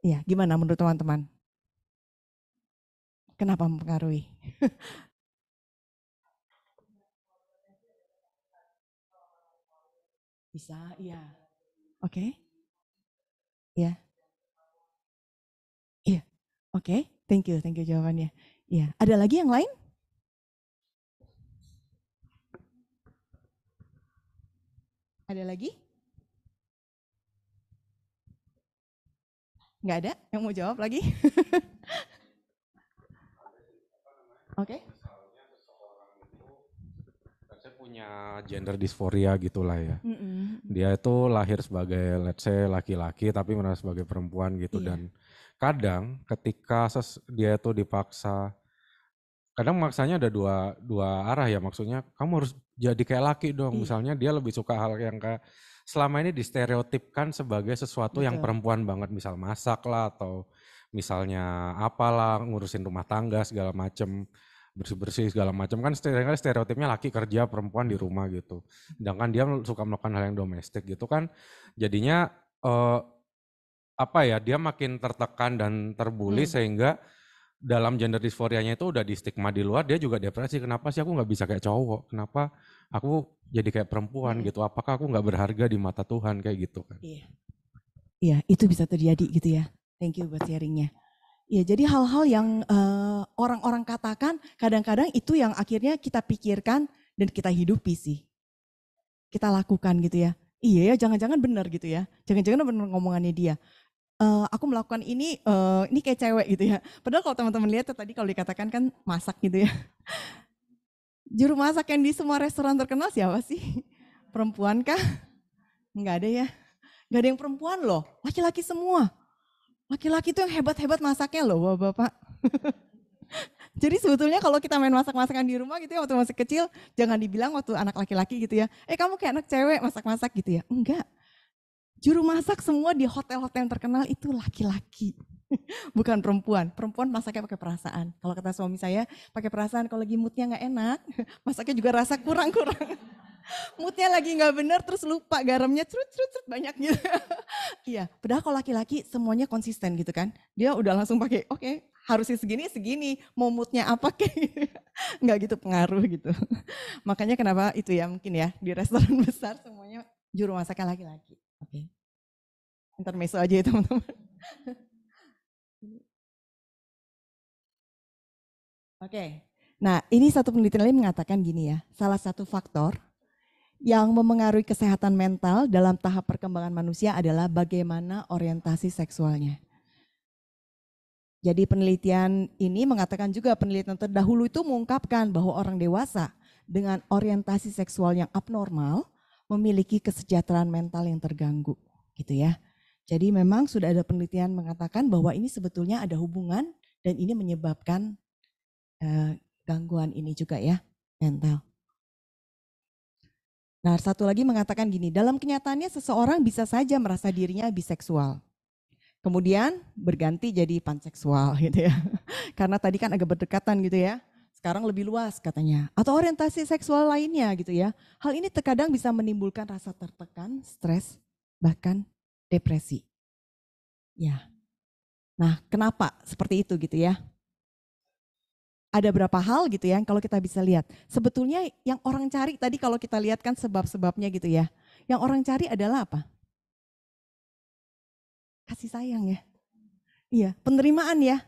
Ya, gimana menurut teman-teman? Kenapa mempengaruhi? Bisa, iya. Oke, iya, iya. Oke, thank you jawabannya. Iya, ada lagi yang lain? Ada lagi? Nggak ada yang mau jawab lagi? Oke. Saya punya gender dysphoria gitulah ya. Mm-mm. Dia itu lahir sebagai let's say laki-laki tapi merasa sebagai perempuan gitu, Iya, dan kadang ketika dia itu dipaksa, kadang maksanya ada dua arah ya, maksudnya kamu harus jadi kayak laki dong, iya, misalnya dia lebih suka hal yang kayak selama ini distereotipkan sebagai sesuatu yang betul. perempuan banget, misal masak lah atau misalnya apalah ngurusin rumah tangga segala macem, bersih-bersih segala macam, kan stereotipnya laki kerja perempuan di rumah gitu, sedangkan dia suka melakukan hal yang domestik gitu kan, jadinya eh, apa ya, dia makin tertekan dan terbuli Hmm. sehingga dalam gender dysphorianya itu udah di stigma di luar, dia juga depresi, kenapa sih aku nggak bisa kayak cowok, kenapa aku jadi kayak perempuan Mm-mm. gitu, apakah aku nggak berharga di mata Tuhan kayak gitu kan. Iya, iya, itu bisa terjadi gitu ya. Thank you buat sharingnya. Ya, jadi hal-hal yang orang-orang katakan kadang-kadang itu yang akhirnya kita pikirkan dan kita hidupi sih. Kita lakukan gitu ya. Iya ya, jangan-jangan benar gitu ya. Jangan-jangan benar ngomongannya dia. Aku melakukan ini kayak cewek gitu ya. Padahal kalau teman-teman lihat tuh tadi kalau dikatakan kan masak gitu ya. Juru masak yang di semua restoran terkenal siapa sih? Perempuan kah? Enggak ada ya. Enggak ada yang perempuan loh. Laki-laki semua. Laki-laki itu yang hebat-hebat masaknya loh, Bapak. Jadi sebetulnya kalau kita main masak-masakan di rumah gitu ya waktu masih kecil, jangan dibilang waktu anak laki-laki gitu ya, kamu kayak anak cewek masak-masak gitu ya. Enggak, juru masak semua di hotel-hotel yang terkenal itu laki-laki, bukan perempuan. Perempuan masaknya pakai perasaan. Kalau kata suami saya, pakai perasaan kalau lagi moodnya nggak enak, masaknya juga rasa kurang-kurang. Moodnya lagi nggak bener terus lupa garamnya cerut-cerut banyak gitu. Iya, padahal kalau laki-laki semuanya konsisten gitu kan. Dia udah langsung pakai, oke, harusnya segini, segini. Mau moodnya apa kayak gitu. Nggak gitu pengaruh gitu. Makanya kenapa itu ya mungkin ya di restoran besar semuanya juru masaknya laki-laki. Oke, intermezzo aja ya teman-teman. Oke, nah ini satu penelitian lain mengatakan gini ya, salah satu faktor yang memengaruhi kesehatan mental dalam tahap perkembangan manusia adalah bagaimana orientasi seksualnya. Jadi penelitian ini mengatakan juga penelitian terdahulu itu mengungkapkan bahwa orang dewasa dengan orientasi seksual yang abnormal memiliki kesejahteraan mental yang terganggu, gitu ya. Jadi memang sudah ada penelitian mengatakan bahwa ini sebetulnya ada hubungan dan ini menyebabkan gangguan ini juga ya, mental. Nah, satu lagi mengatakan gini, dalam kenyataannya seseorang bisa saja merasa dirinya biseksual. Kemudian berganti jadi panseksual gitu ya. Karena tadi kan agak berdekatan gitu ya. Sekarang lebih luas katanya. Atau orientasi seksual lainnya gitu ya. Hal ini terkadang bisa menimbulkan rasa tertekan, stres, bahkan depresi. Ya. Nah, kenapa seperti itu gitu ya? Ada berapa hal gitu ya kalau kita bisa lihat. Sebetulnya yang orang cari tadi kalau kita lihat kan sebab-sebabnya gitu ya. Yang orang cari adalah apa? Kasih sayang ya. Iya, penerimaan ya.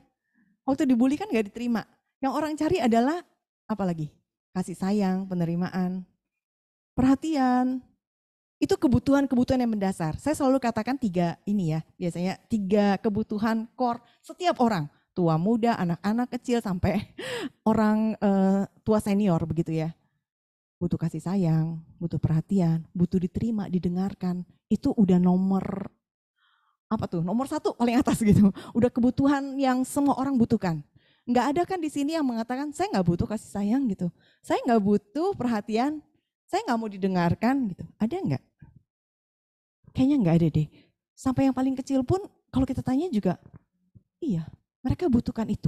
Waktu dibully kan gak diterima. Yang orang cari adalah apa lagi? Kasih sayang, penerimaan, perhatian. Itu kebutuhan-kebutuhan yang mendasar. Saya selalu katakan tiga ini ya, biasanya tiga kebutuhan core setiap orang. Tua muda, anak-anak kecil, sampai orang tua senior begitu ya. Butuh kasih sayang, butuh perhatian, butuh diterima, didengarkan. Itu udah nomor apa tuh? Nomor satu paling atas gitu. Udah kebutuhan yang semua orang butuhkan. Nggak ada kan di sini yang mengatakan saya nggak butuh kasih sayang gitu. Saya nggak butuh perhatian. Saya nggak mau didengarkan gitu. Ada nggak? Kayaknya nggak ada deh. Sampai yang paling kecil pun kalau kita tanya juga, iya mereka butuhkan itu.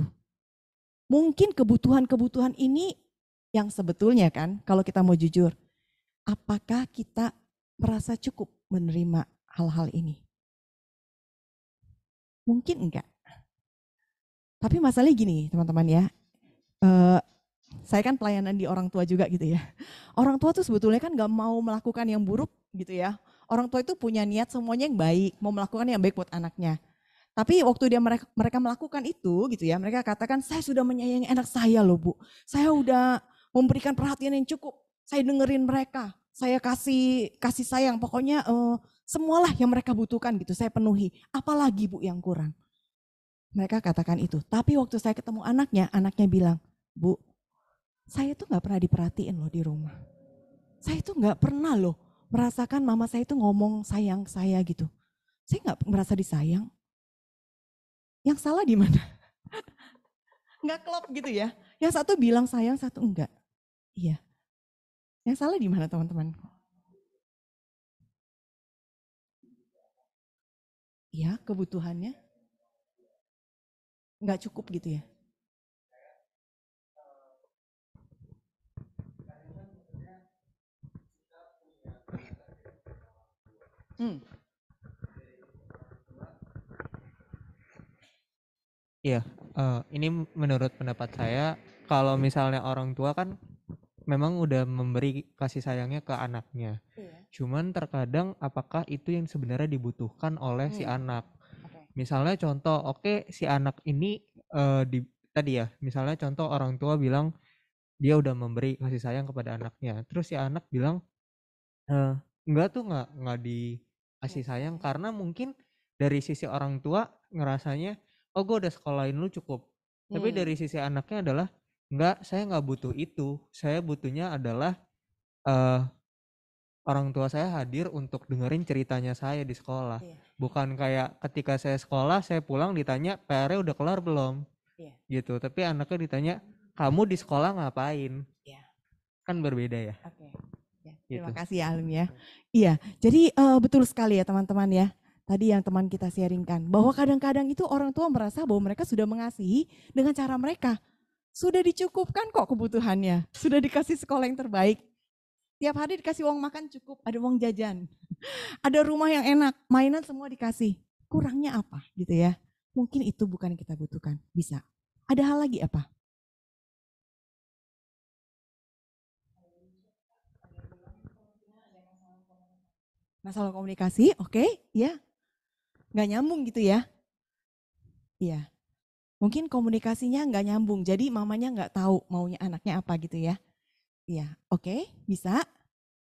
Mungkin kebutuhan-kebutuhan ini yang sebetulnya kan kalau kita mau jujur, apakah kita merasa cukup menerima hal-hal ini? Mungkin enggak. Tapi masalahnya gini teman-teman ya, eh, saya kan pelayanan di orang tua juga gitu ya. Orang tua tuh sebetulnya kan gak mau melakukan yang buruk gitu ya. Orang tua itu punya niat semuanya yang baik, mau melakukan yang baik buat anaknya. Tapi waktu mereka melakukan itu gitu ya, mereka katakan saya sudah menyayangi anak saya loh Bu. Saya udah memberikan perhatian yang cukup. Saya dengerin mereka, saya kasih kasih sayang. Pokoknya semualah yang mereka butuhkan gitu saya penuhi. Apalagi Bu yang kurang? Mereka katakan itu. Tapi waktu saya ketemu anaknya bilang, Bu, saya tuh nggak pernah diperhatiin loh di rumah. Saya tuh nggak pernah loh merasakan mama saya itu ngomong sayang saya gitu. Saya nggak merasa disayang. Yang salah di mana? Nggak klop gitu ya. Yang satu bilang sayang, satu enggak. Iya. Yang salah di mana teman-teman? Iya, kebutuhannya nggak cukup gitu ya. Hmm. Iya, ini menurut pendapat saya, kalau misalnya orang tua kan memang udah memberi kasih sayangnya ke anaknya. Iya. Cuman terkadang apakah itu yang sebenarnya dibutuhkan oleh si anak? Oke. Misalnya contoh, oke si anak ini tadi ya, misalnya contoh orang tua bilang dia udah memberi kasih sayang kepada anaknya. Terus si anak bilang eh, enggak tuh nggak dikasih sayang karena mungkin dari sisi orang tua ngerasanya oh gue udah sekolahin lu cukup. Tapi dari sisi anaknya adalah enggak, saya nggak butuh itu. Saya butuhnya adalah eh orang tua saya hadir untuk dengerin ceritanya saya di sekolah. Iya. Bukan kayak ketika saya sekolah, saya pulang ditanya PR-nya udah kelar belum? Iya. Gitu. Tapi anaknya ditanya, kamu di sekolah ngapain? Iya. Kan berbeda ya. Oke. Ya, terima Gitu. kasih ya Alim ya. Iya, jadi betul sekali ya teman-teman ya. Tadi yang teman kita sharingkan, bahwa kadang-kadang itu orang tua merasa bahwa mereka sudah mengasihi dengan cara mereka. Sudah dicukupkan kok kebutuhannya, sudah dikasih sekolah yang terbaik. Tiap hari dikasih uang makan cukup, ada uang jajan. Ada rumah yang enak, mainan semua dikasih. Kurangnya apa gitu ya. Mungkin itu bukan yang kita butuhkan, bisa. Ada hal lagi apa? Masalah komunikasi, oke, ya. Nggak nyambung gitu ya. Iya, mungkin komunikasinya nggak nyambung, jadi mamanya nggak tahu maunya anaknya apa gitu ya. Iya, oke, bisa.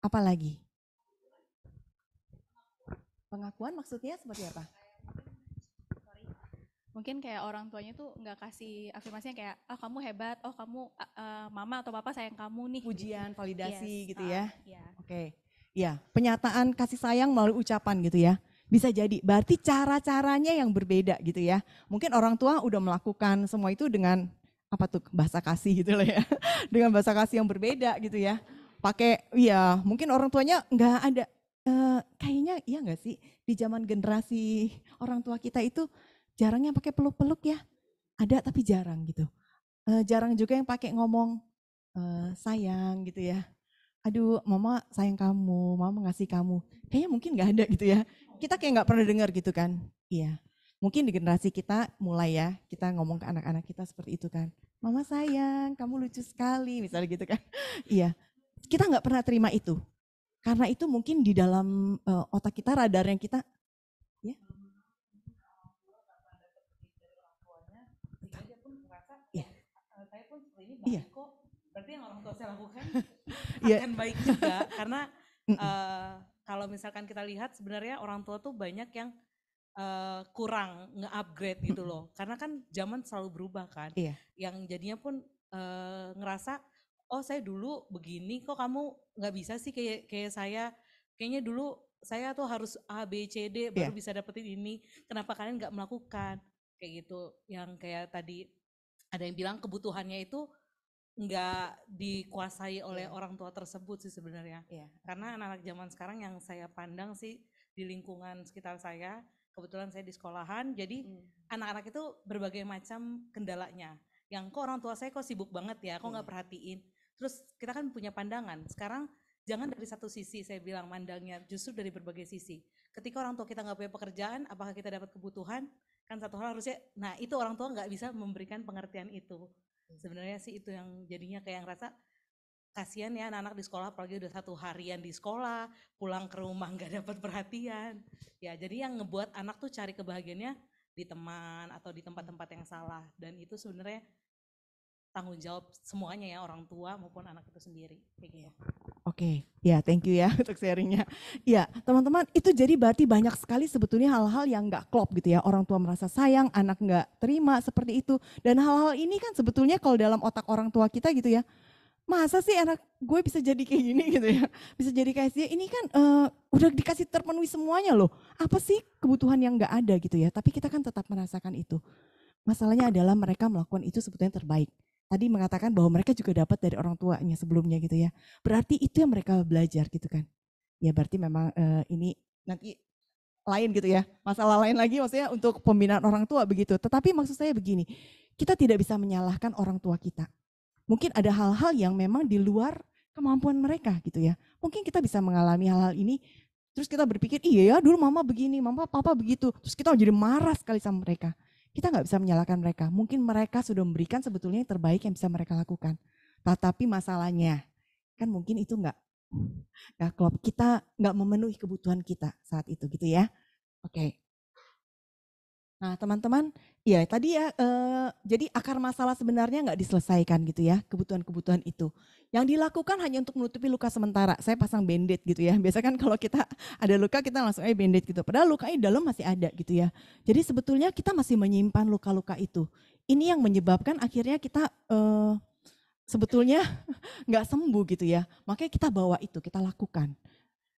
Apa lagi? Pengakuan maksudnya seperti apa? Mungkin kayak orang tuanya tuh nggak kasih afirmasinya kayak, oh kamu hebat, oh kamu mama atau papa sayang kamu nih. Pujian, validasi Yes, gitu ya. iya. Oke. Iya, penyataan kasih sayang melalui ucapan gitu ya. Bisa jadi, berarti cara-caranya yang berbeda gitu ya. Mungkin orang tua udah melakukan semua itu dengan apa tuh bahasa kasih gitu lah ya. Dengan bahasa kasih yang berbeda gitu ya. Pakai, ya mungkin orang tuanya nggak ada. Kayaknya iya nggak sih di zaman generasi orang tua kita itu jarang yang pakai peluk-peluk ya. Ada tapi jarang gitu. Jarang juga yang pakai ngomong sayang gitu ya. Aduh mama sayang kamu, mama ngasih kamu. Kayaknya mungkin gak ada gitu ya. Kita kayak gak pernah dengar gitu kan. Iya. Mungkin di generasi kita mulai ya, kita ngomong ke anak-anak kita seperti itu kan. Mama sayang, kamu lucu sekali, misalnya gitu kan. Iya. Kita gak pernah terima itu. Karena itu mungkin di dalam otak kita, radarnya kita, ya. Iya. Saya pun seperti ini Iya. baik kok. Berarti yang orang tua saya lakukan Iya. akan baik juga. Karena kalau misalkan kita lihat sebenarnya orang tua tuh banyak yang kurang nge-upgrade gitu loh. Karena kan zaman selalu berubah kan. Iya. Yang jadinya pun ngerasa, oh saya dulu begini kok kamu nggak bisa sih kayak saya. Kayaknya dulu saya tuh harus A, B, C, D baru bisa dapetin ini. Kenapa kalian nggak melakukan? Kayak gitu. Yang kayak tadi ada yang bilang kebutuhannya itu nggak dikuasai oleh orang tua tersebut sih sebenarnya. Karena anak-anak zaman sekarang yang saya pandang sih di lingkungan sekitar saya, kebetulan saya di sekolahan, jadi anak-anak itu berbagai macam kendalanya. Yang kok orang tua saya kok sibuk banget ya, kok nggak perhatiin. Terus kita kan punya pandangan, sekarang jangan dari satu sisi saya bilang mandangnya, justru dari berbagai sisi. Ketika orang tua kita nggak punya pekerjaan, apakah kita dapat kebutuhan? Kan satu hal harusnya, nah itu orang tua nggak bisa memberikan pengertian itu. Sebenarnya sih itu yang jadinya kayak ngerasa kasihan ya anak-anak di sekolah, apalagi udah 1 harian di sekolah, pulang ke rumah nggak dapat perhatian. Ya jadi yang ngebuat anak tuh cari kebahagiaannya di teman atau di tempat-tempat yang salah. Dan itu sebenarnya tanggung jawab semuanya ya, orang tua maupun anak itu sendiri. Kayak gitu. Oke, ya thank you ya untuk sharingnya. Ya teman-teman, itu jadi berarti banyak sekali sebetulnya hal-hal yang nggak klop gitu ya. Orang tua merasa sayang, anak nggak terima seperti itu. Dan hal-hal ini kan sebetulnya kalau dalam otak orang tua kita gitu ya, masa sih anak gue bisa jadi kayak gini gitu ya. Bisa jadi kayak dia, ini kan udah dikasih terpenuhi semuanya loh. Apa sih kebutuhan yang nggak ada gitu ya. Tapi kita kan tetap merasakan itu. Masalahnya adalah mereka melakukan itu sebetulnya terbaik. Tadi mengatakan bahwa mereka juga dapat dari orang tuanya sebelumnya gitu ya. Berarti itu yang mereka belajar gitu kan. Ya berarti memang ini nanti lain gitu ya. Masalah lain lagi maksudnya untuk pembinaan orang tua begitu. Tetapi maksud saya begini, kita tidak bisa menyalahkan orang tua kita. Mungkin ada hal-hal yang memang di luar kemampuan mereka gitu ya. Mungkin kita bisa mengalami hal-hal ini, terus kita berpikir iya ya dulu mama begini, mama papa begitu. Terus kita jadi marah sekali sama mereka. Kita nggak bisa menyalahkan mereka. Mungkin mereka sudah memberikan sebetulnya yang terbaik yang bisa mereka lakukan. Tetapi masalahnya kan mungkin itu nggak klop. Kita nggak memenuhi kebutuhan kita saat itu gitu ya. Oke. Nah teman-teman, ya tadi ya jadi akar masalah sebenarnya nggak diselesaikan gitu ya, kebutuhan-kebutuhan itu. Yang dilakukan hanya untuk menutupi luka sementara, saya pasang band-aid gitu ya. Biasanya kan kalau kita ada luka kita langsung band-aid gitu, padahal lukanya di dalam masih ada gitu ya. Jadi sebetulnya kita masih menyimpan luka-luka itu. Ini yang menyebabkan akhirnya kita sebetulnya nggak sembuh gitu ya. Makanya kita bawa itu, kita lakukan.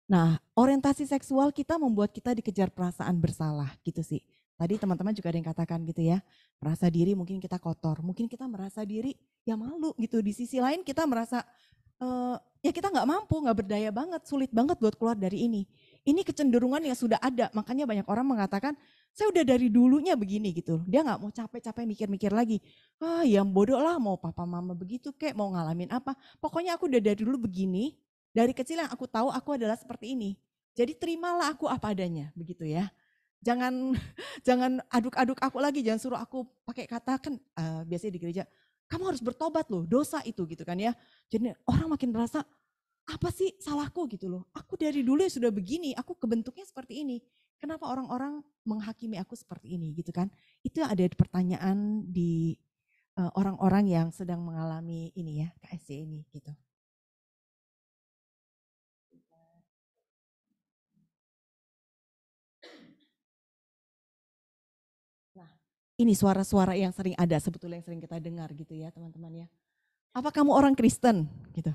Nah orientasi seksual kita membuat kita dikejar perasaan bersalah gitu sih. Tadi teman-teman juga ada yang katakan gitu ya, merasa diri mungkin kita kotor, mungkin kita merasa diri ya malu gitu. Di sisi lain kita merasa ya kita nggak mampu, nggak berdaya banget, sulit banget buat keluar dari ini. Ini kecenderungan yang sudah ada, makanya banyak orang mengatakan saya udah dari dulunya begini gitu. Dia nggak mau capek-capek mikir-mikir lagi. Yang bodoh lah mau papa mama begitu kek, mau ngalamin apa. Pokoknya aku udah dari dulu begini, dari kecil yang aku tahu aku adalah seperti ini. Jadi terimalah aku apa adanya, begitu ya. Jangan aduk-aduk aku lagi, jangan suruh aku pakai kata kan biasanya di gereja, kamu harus bertobat loh, dosa itu gitu kan ya. Jadi orang makin merasa, apa sih salahku gitu loh. Aku dari dulu ya sudah begini, aku kebentuknya seperti ini. Kenapa orang-orang menghakimi aku seperti ini gitu kan. Itu yang ada pertanyaan di orang-orang yang sedang mengalami ini ya, KSC ini gitu. Ini suara-suara yang sering ada sebetulnya yang sering kita dengar gitu ya teman-teman ya. Apa kamu orang Kristen gitu?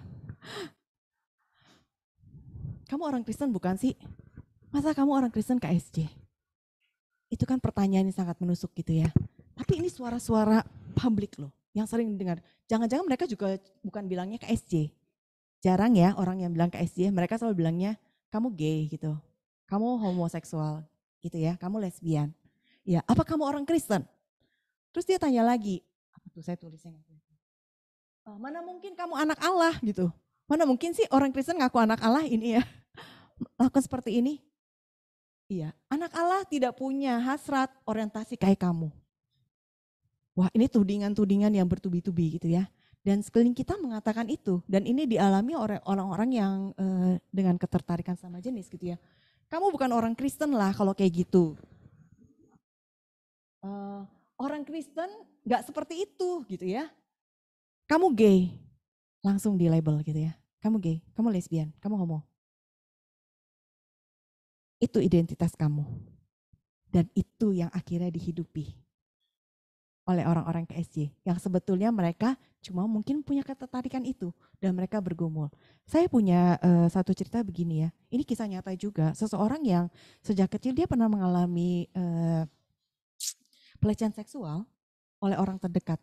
Kamu orang Kristen bukan sih? Masa kamu orang Kristen KSJ? Itu kan pertanyaan yang sangat menusuk gitu ya. Tapi ini suara-suara publik loh yang sering dengar. Jangan-jangan mereka juga bukan bilangnya KSJ. Jarang ya orang yang bilang KSJ, mereka selalu bilangnya kamu gay gitu. Kamu homoseksual gitu ya, kamu lesbian. Ya, apa kamu orang Kristen? Terus dia tanya lagi, apa tuh saya tulisnya? Mana mungkin kamu anak Allah gitu. Mana mungkin sih orang Kristen ngaku anak Allah ini ya. Lakukan seperti ini. Iya, anak Allah tidak punya hasrat orientasi kayak kamu. Wah ini tudingan-tudingan yang bertubi-tubi gitu ya. Dan sekeliling kita mengatakan itu. Dan ini dialami oleh orang-orang yang dengan ketertarikan sama jenis gitu ya. Kamu bukan orang Kristen lah kalau kayak gitu. Orang Kristen gak seperti itu gitu ya. Kamu gay, langsung di label gitu ya. Kamu gay, kamu lesbian, kamu homo. Itu identitas kamu. Dan itu yang akhirnya dihidupi oleh orang-orang KSJ. Yang sebetulnya mereka cuma mungkin punya ketertarikan itu. Dan mereka bergumul. Saya punya satu cerita begini ya. Ini kisah nyata juga. Seseorang yang sejak kecil dia pernah mengalami pelecehan seksual oleh orang terdekat.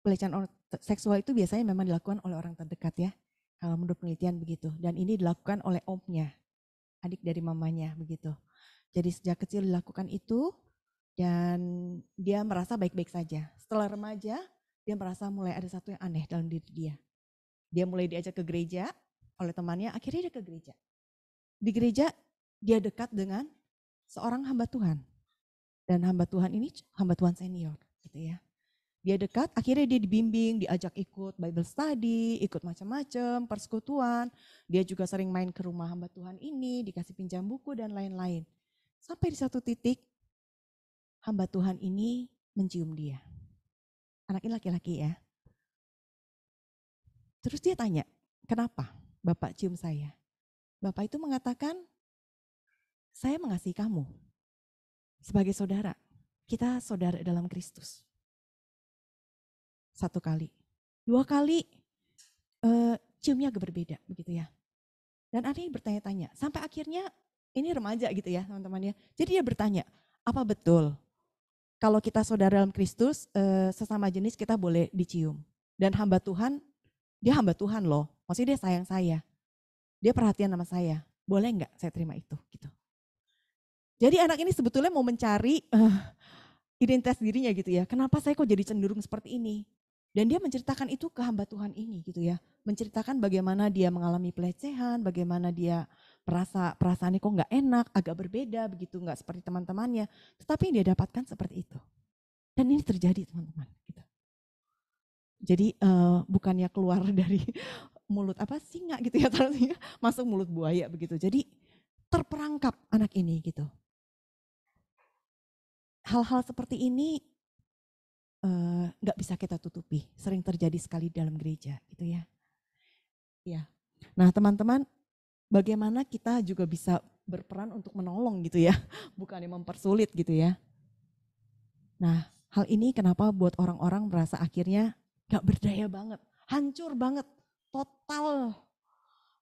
Pelecehan seksual itu biasanya memang dilakukan oleh orang terdekat ya. Kalau menurut penelitian begitu. Dan ini dilakukan oleh omnya, adik dari mamanya begitu. Jadi sejak kecil dilakukan itu dan dia merasa baik-baik saja. Setelah remaja dia merasa mulai ada satu yang aneh dalam diri dia. Dia mulai diajak ke gereja oleh temannya, akhirnya dia ke gereja. Di gereja dia dekat dengan seorang hamba Tuhan. Dan hamba Tuhan ini hamba Tuhan senior gitu ya. Dia dekat, akhirnya dia dibimbing, diajak ikut Bible study, ikut macam-macam, persekutuan. Dia juga sering main ke rumah hamba Tuhan ini, dikasih pinjam buku dan lain-lain. Sampai di satu titik, hamba Tuhan ini mencium dia. Anak ini laki-laki ya. Terus dia tanya, kenapa Bapak cium saya? Bapak itu mengatakan, saya mengasihi kamu sebagai saudara. Kita saudara dalam Kristus. Satu kali. Dua kali ciumnya agak berbeda begitu ya. Dan Ari bertanya-tanya. Sampai akhirnya ini remaja gitu ya teman-teman ya. Jadi dia bertanya, apa betul kalau kita saudara dalam Kristus sesama jenis kita boleh dicium. Dan hamba Tuhan, dia hamba Tuhan loh. Maksudnya dia sayang saya. Dia perhatian sama saya. Boleh enggak saya terima itu gitu. Jadi anak ini sebetulnya mau mencari identitas dirinya gitu ya. Kenapa saya kok jadi cenderung seperti ini? Dan dia menceritakan itu ke hamba Tuhan ini gitu ya. Menceritakan bagaimana dia mengalami pelecehan, bagaimana dia perasaannya kok nggak enak, agak berbeda begitu, nggak seperti teman-temannya. Tetapi yang dia dapatkan seperti itu. Dan ini terjadi teman-teman. Gitu. Jadi bukannya keluar dari mulut singa gitu ya, masuk mulut buaya begitu. Jadi terperangkap anak ini gitu. Hal-hal seperti ini nggak bisa kita tutupi, sering terjadi sekali dalam gereja gitu ya. Ya. Nah teman-teman, bagaimana kita juga bisa berperan untuk menolong gitu ya, bukannya mempersulit gitu ya. Nah hal ini kenapa buat orang-orang merasa akhirnya nggak berdaya banget, hancur banget, total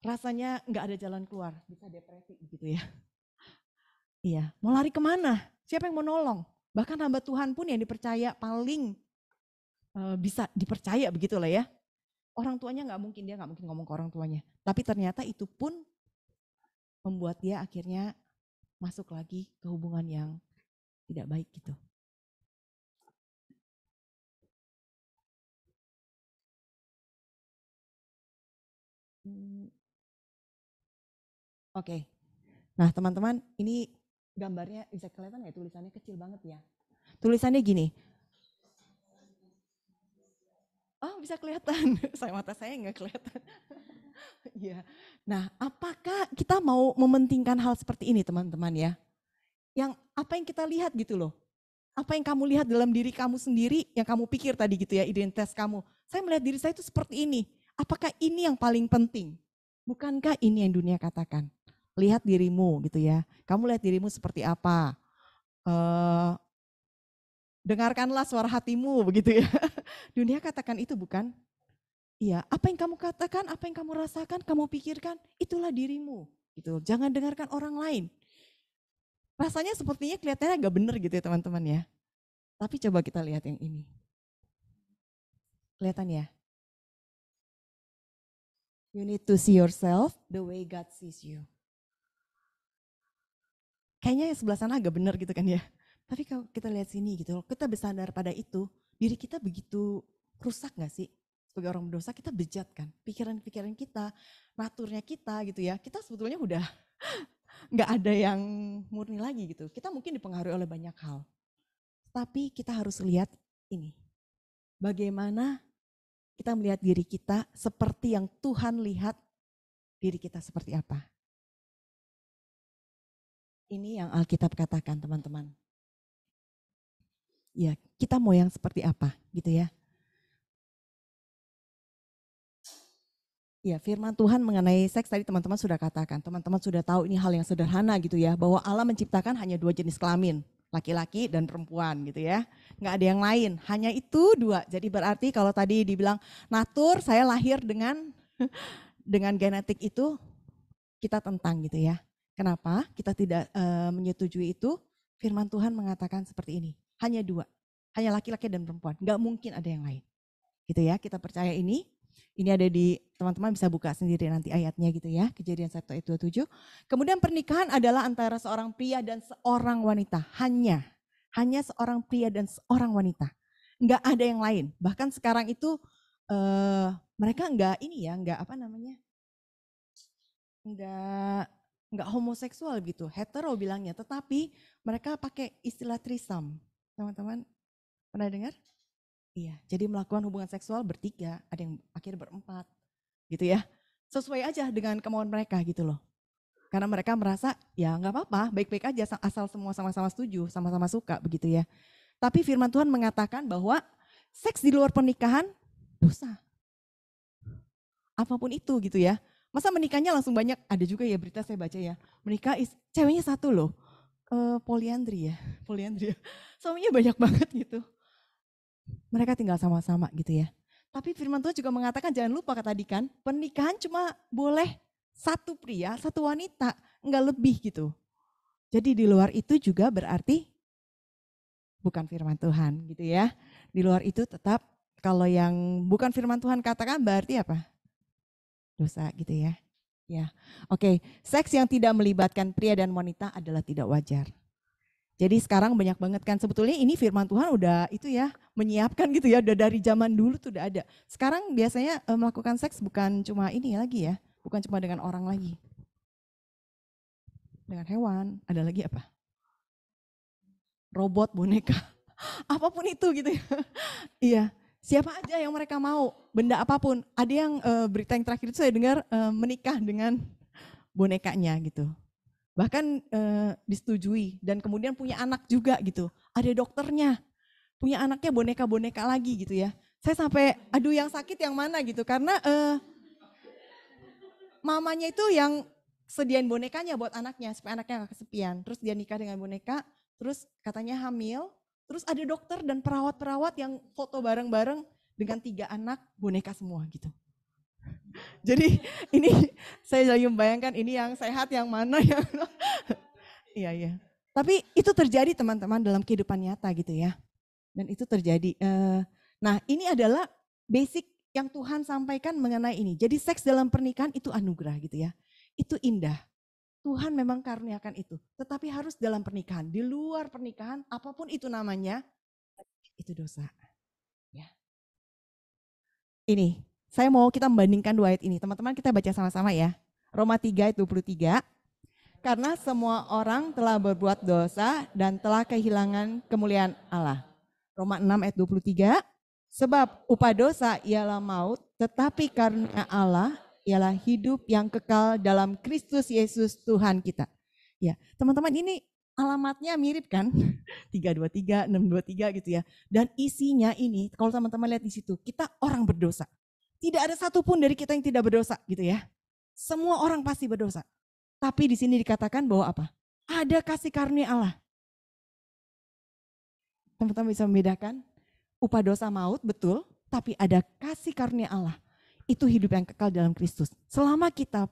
rasanya nggak ada jalan keluar, bisa depresi gitu ya. Iya, mau lari kemana? Siapa yang mau nolong? Bahkan hamba Tuhan pun yang dipercaya paling bisa dipercaya begitulah ya. Orang tuanya dia nggak mungkin ngomong ke orang tuanya. Tapi ternyata itu pun membuat dia akhirnya masuk lagi ke hubungan yang tidak baik gitu. Oke. Nah teman-teman, ini gambarnya bisa kelihatan ya, tulisannya kecil banget ya. Tulisannya gini. Oh bisa kelihatan, mata saya nggak kelihatan. Iya. Nah, apakah kita mau mementingkan hal seperti ini teman-teman ya? Yang apa yang kita lihat gitu loh. Apa yang kamu lihat dalam diri kamu sendiri, yang kamu pikir tadi gitu ya, identitas kamu. Saya melihat diri saya itu seperti ini. Apakah ini yang paling penting? Bukankah ini yang dunia katakan? Lihat dirimu gitu ya. Kamu lihat dirimu seperti apa? Dengarkanlah suara hatimu begitu ya. Dunia katakan itu bukan? Iya, apa yang kamu katakan, apa yang kamu rasakan, kamu pikirkan, itulah dirimu. Gitu. Jangan dengarkan orang lain. Rasanya sepertinya kelihatannya agak benar gitu ya teman-teman ya. Tapi coba kita lihat yang ini. Kelihatan ya? You need to see yourself the way God sees you. Kayaknya yang sebelah sana agak benar gitu kan ya. Tapi kalau kita lihat sini gitu, kita bersandar pada itu, diri kita begitu rusak gak sih? Sebagai orang berdosa kita bejat kan, pikiran-pikiran kita, naturnya kita gitu ya, kita sebetulnya udah gak ada yang murni lagi gitu. Kita mungkin dipengaruhi oleh banyak hal. Tapi kita harus lihat ini, bagaimana kita melihat diri kita seperti yang Tuhan lihat diri kita seperti apa. Ini yang Alkitab katakan teman-teman. Ya, kita mau yang seperti apa gitu ya. Ya, firman Tuhan mengenai seks tadi teman-teman sudah katakan. Teman-teman sudah tahu ini hal yang sederhana gitu ya. Bahwa Allah menciptakan hanya 2 jenis kelamin. Laki-laki dan perempuan gitu ya. Nggak ada yang lain, hanya itu 2. Jadi berarti kalau tadi dibilang natur saya lahir dengan genetik itu kita tentang gitu ya. Kenapa kita tidak menyetujui itu? Firman Tuhan mengatakan seperti ini. Hanya 2, hanya laki-laki dan perempuan, nggak mungkin ada yang lain. Gitu ya, kita percaya ini ada di, teman-teman bisa buka sendiri nanti ayatnya gitu ya, Kejadian 1 ayat 27. Kemudian pernikahan adalah antara seorang pria dan seorang wanita, hanya seorang pria dan seorang wanita. Nggak ada yang lain, bahkan sekarang itu mereka nggak nggak homoseksual gitu, hetero bilangnya, tetapi mereka pakai istilah trisam. Teman-teman pernah dengar? Iya, jadi melakukan hubungan seksual bertiga, ada yang akhirnya berempat gitu ya. Sesuai aja dengan kemauan mereka gitu loh. Karena mereka merasa ya nggak apa-apa, baik-baik aja asal semua sama-sama setuju, sama-sama suka begitu ya. Tapi firman Tuhan mengatakan bahwa seks di luar pernikahan dosa. Apapun itu gitu ya. Masa menikahnya langsung banyak, ada juga ya berita saya baca ya. Menikah ceweknya satu loh, poliandri ya. Suaminya banyak banget gitu. Mereka tinggal sama-sama gitu ya. Tapi firman Tuhan juga mengatakan jangan lupa kata tadi kan, pernikahan cuma boleh satu pria, satu wanita, enggak lebih gitu. Jadi di luar itu juga berarti bukan firman Tuhan gitu ya. Di luar itu tetap kalau yang bukan firman Tuhan katakan berarti apa? Dosa gitu ya. Ya. Oke, seks yang tidak melibatkan pria dan wanita adalah tidak wajar. Jadi sekarang banyak banget kan sebetulnya ini firman Tuhan udah itu ya menyiapkan gitu ya, udah dari zaman dulu tuh udah ada. Sekarang biasanya melakukan seks bukan cuma ini lagi ya, bukan cuma dengan orang lagi. Dengan hewan, ada lagi apa? Robot, boneka, apapun itu gitu ya. Iya, siapa aja yang mereka mau, benda apapun. Ada yang berita yang terakhir itu saya dengar menikah dengan bonekanya gitu. Bahkan disetujui dan kemudian punya anak juga gitu. Ada dokternya, punya anaknya boneka-boneka lagi gitu ya. Saya sampai aduh yang sakit yang mana gitu karena mamanya itu yang sediain bonekanya buat anaknya supaya anaknya gak kesepian. Terus dia nikah dengan boneka, terus katanya hamil, terus ada dokter dan perawat-perawat yang foto bareng-bareng dengan 3 anak boneka semua gitu. Jadi ini saya lagi membayangkan ini yang sehat yang mana yang iya. Tapi itu terjadi teman-teman dalam kehidupan nyata gitu ya. Dan itu terjadi. Nah ini adalah basic yang Tuhan sampaikan mengenai ini. Jadi seks dalam pernikahan itu anugerah gitu ya. Itu indah. Tuhan memang karuniakan itu. Tetapi harus dalam pernikahan. Di luar pernikahan apapun itu namanya, itu dosa. Ya. Ini, saya mau kita membandingkan 2 ayat ini. Teman-teman kita baca sama-sama ya. Roma 3 ayat 23. Karena semua orang telah berbuat dosa dan telah kehilangan kemuliaan Allah. Roma 6 ayat 23. Sebab upah dosa ialah maut, tetapi karena Allah ialah hidup yang kekal dalam Kristus Yesus Tuhan kita. Ya, teman-teman ini alamatnya mirip kan? 323, 623 gitu ya. Dan isinya ini, kalau teman-teman lihat di situ, kita orang berdosa. Tidak ada satupun dari kita yang tidak berdosa gitu ya. Semua orang pasti berdosa. Tapi di sini dikatakan bahwa apa? Ada kasih karunia Allah. Teman-teman bisa membedakan? Upah dosa maut, betul. Tapi ada kasih karunia Allah. Itu hidup yang kekal dalam Kristus. Selama kita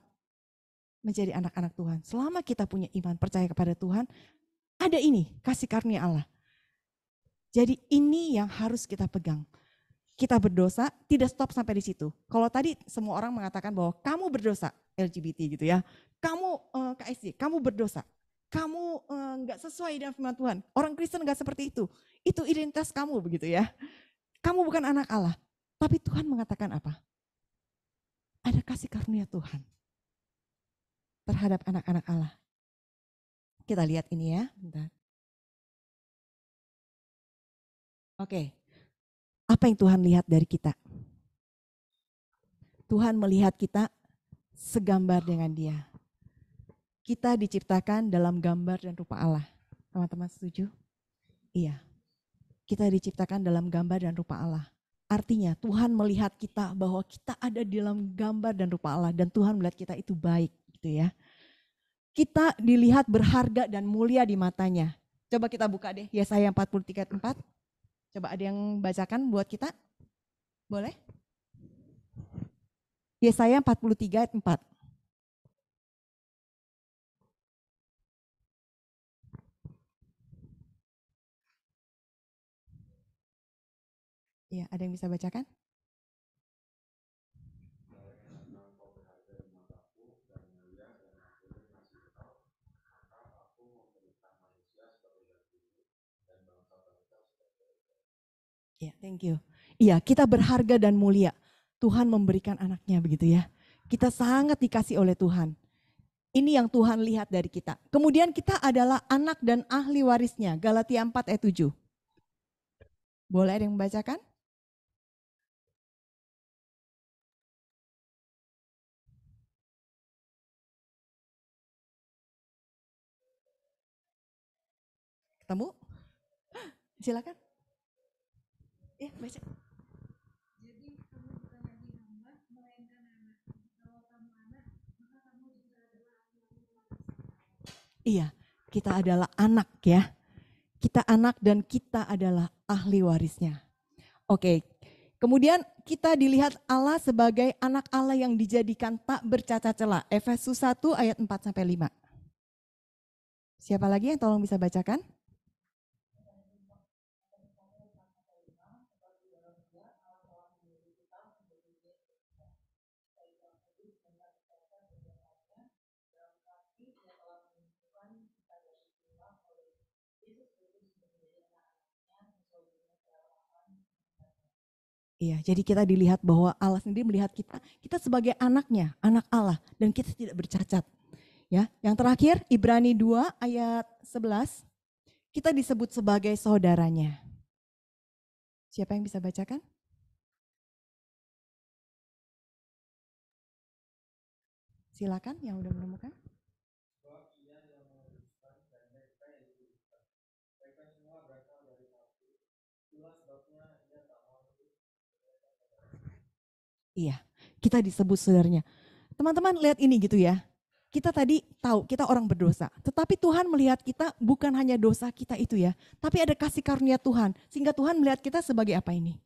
menjadi anak-anak Tuhan, selama kita punya iman, percaya kepada Tuhan, ada ini, kasih karunia Allah. Jadi ini yang harus kita pegang. Kita berdosa, tidak stop sampai di situ. Kalau tadi semua orang mengatakan bahwa kamu berdosa, LGBT gitu ya. Kamu KSJ, kamu berdosa. Kamu nggak sesuai dengan firman Tuhan. Orang Kristen nggak seperti itu. Itu identitas kamu begitu ya. Kamu bukan anak Allah. Tapi Tuhan mengatakan apa? Ada kasih karunia Tuhan terhadap anak-anak Allah. Kita lihat ini ya. Bentar. Oke. Apa yang Tuhan lihat dari kita? Tuhan melihat kita segambar dengan Dia. Kita diciptakan dalam gambar dan rupa Allah. Teman-teman setuju? Iya. Kita diciptakan dalam gambar dan rupa Allah. Artinya Tuhan melihat kita bahwa kita ada di dalam gambar dan rupa Allah. Dan Tuhan melihat kita itu baik gitu ya. Kita dilihat berharga dan mulia di matanya. Coba kita buka deh Yesaya 43 ayat 4. Coba ada yang bacakan buat kita? Boleh? Yesaya 43 ayat 4. Ya, ada yang bisa bacakan? Ya, thank you. Iya, kita berharga dan mulia. Tuhan memberikan anaknya begitu ya. Kita sangat dikasih oleh Tuhan. Ini yang Tuhan lihat dari kita. Kemudian kita adalah anak dan ahli warisnya. Galatia 4 ayat 7. Boleh ada yang membacakan? Ketemu? Silakan. Ya, baca. Iya, kita adalah anak ya. Kita anak dan kita adalah ahli warisnya. Oke, kemudian kita dilihat Allah sebagai anak Allah yang dijadikan tak bercacat celah. Efesus 1 ayat 4-5. Siapa lagi yang tolong bisa bacakan? Iya, jadi kita dilihat bahwa Allah sendiri melihat kita sebagai anaknya, anak Allah, dan kita tidak bercacat. Ya, yang terakhir Ibrani 2 ayat 11, kita disebut sebagai saudaranya. Siapa yang bisa bacakan? Silakan yang udah menemukan. Iya, kita disebut saudaranya. Teman-teman lihat ini gitu ya. Kita tadi tahu kita orang berdosa, tetapi Tuhan melihat kita bukan hanya dosa kita itu ya, tapi ada kasih karunia Tuhan, sehingga Tuhan melihat kita sebagai apa ini?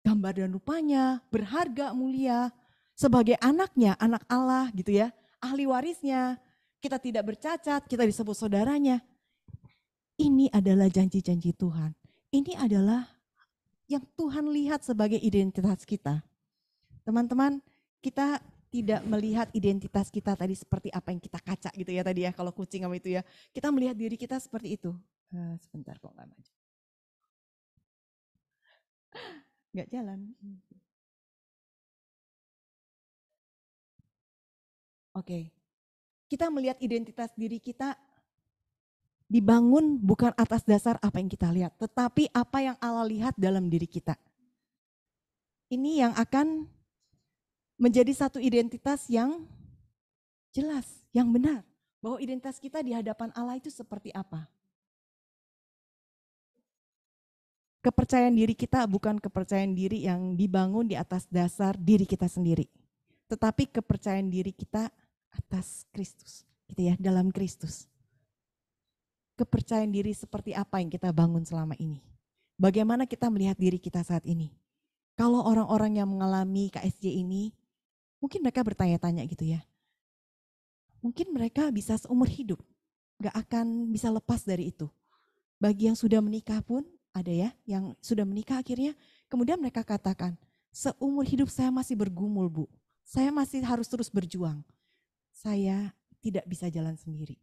Gambar dan rupanya, berharga, mulia, sebagai anaknya, anak Allah gitu ya, ahli warisnya, kita tidak bercacat, kita disebut saudaranya. Ini adalah janji-janji Tuhan. Ini adalah yang Tuhan lihat sebagai identitas kita. Teman-teman, kita tidak melihat identitas kita tadi seperti apa yang kita kaca gitu ya tadi ya, kalau kucing sama itu ya. Kita melihat diri kita seperti itu. Sebentar kok nggak maju. Nggak jalan. Oke. Kita melihat identitas diri kita dibangun bukan atas dasar apa yang kita lihat, tetapi apa yang Allah lihat dalam diri kita. Ini yang akan menjadi satu identitas yang jelas, yang benar. Bahwa identitas kita di hadapan Allah itu seperti apa. Kepercayaan diri kita bukan kepercayaan diri yang dibangun di atas dasar diri kita sendiri. Tetapi kepercayaan diri kita atas Kristus, gitu ya, dalam Kristus. Kepercayaan diri seperti apa yang kita bangun selama ini. Bagaimana kita melihat diri kita saat ini. Kalau orang-orang yang mengalami KSJ ini, mungkin mereka bertanya-tanya gitu ya. Mungkin mereka bisa seumur hidup, gak akan bisa lepas dari itu. Bagi yang sudah menikah pun ada ya, yang sudah menikah akhirnya, kemudian mereka katakan, seumur hidup saya masih bergumul Bu, saya masih harus terus berjuang. Saya tidak bisa jalan sendiri.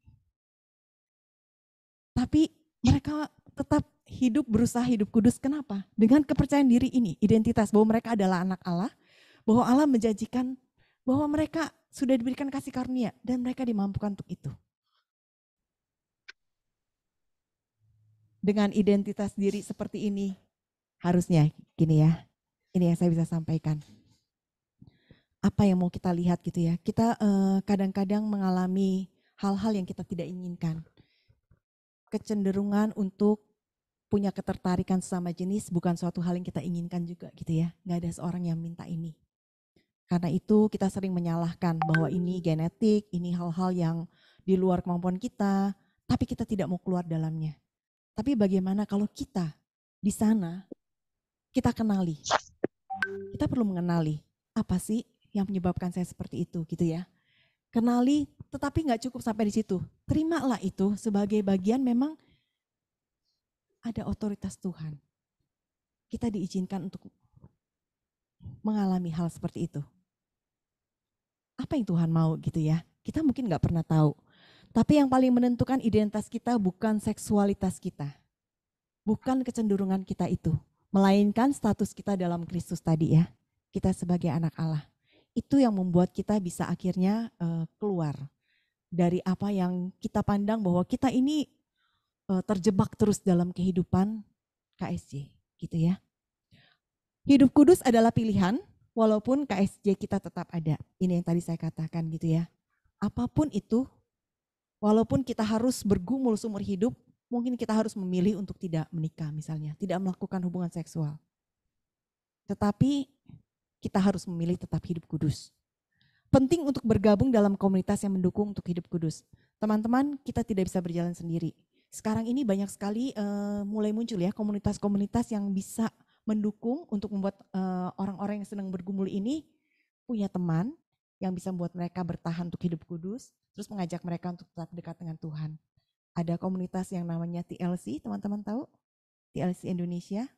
Tapi mereka tetap hidup, berusaha hidup kudus. Kenapa? Dengan kepercayaan diri ini, identitas bahwa mereka adalah anak Allah, bahwa Allah menjanjikan bahwa mereka sudah diberikan kasih karunia dan mereka dimampukan untuk itu. Dengan identitas diri seperti ini, harusnya gini ya, ini yang saya bisa sampaikan. Apa yang mau kita lihat gitu ya, kita kadang-kadang mengalami hal-hal yang kita tidak inginkan. Kecenderungan untuk punya ketertarikan sesama jenis bukan suatu hal yang kita inginkan juga gitu ya. Nggak ada seorang yang minta ini. Karena itu kita sering menyalahkan bahwa ini genetik, ini hal-hal yang di luar kemampuan kita, tapi kita tidak mau keluar dalamnya. Tapi bagaimana kalau kita di sana, kita kenali. Kita perlu mengenali apa sih yang menyebabkan saya seperti itu gitu ya. Kenali, tetapi nggak cukup sampai di situ. Terimalah itu sebagai bagian memang ada otoritas Tuhan. Kita diizinkan untuk mengalami hal seperti itu. Apa yang Tuhan mau gitu ya, kita mungkin gak pernah tahu. Tapi yang paling menentukan identitas kita bukan seksualitas kita. Bukan kecenderungan kita itu. Melainkan status kita dalam Kristus tadi ya. Kita sebagai anak Allah. Itu yang membuat kita bisa akhirnya keluar. dari apa yang kita pandang bahwa kita ini terjebak terus dalam kehidupan KSJ gitu ya. Hidup kudus adalah pilihan walaupun KSJ kita tetap ada. Ini yang tadi saya katakan gitu ya. Apapun itu, walaupun kita harus bergumul seumur hidup, mungkin kita harus memilih untuk tidak menikah misalnya, tidak melakukan hubungan seksual. Tetapi kita harus memilih tetap hidup kudus. Penting untuk bergabung dalam komunitas yang mendukung untuk hidup kudus. Teman-teman, kita tidak bisa berjalan sendiri. Sekarang ini banyak sekali mulai muncul ya komunitas-komunitas yang bisa mendukung untuk membuat orang-orang yang sedang bergumul ini punya teman yang bisa membuat mereka bertahan untuk hidup kudus, terus mengajak mereka untuk tetap dekat dengan Tuhan. Ada komunitas yang namanya TLC, teman-teman tahu? TLC Indonesia.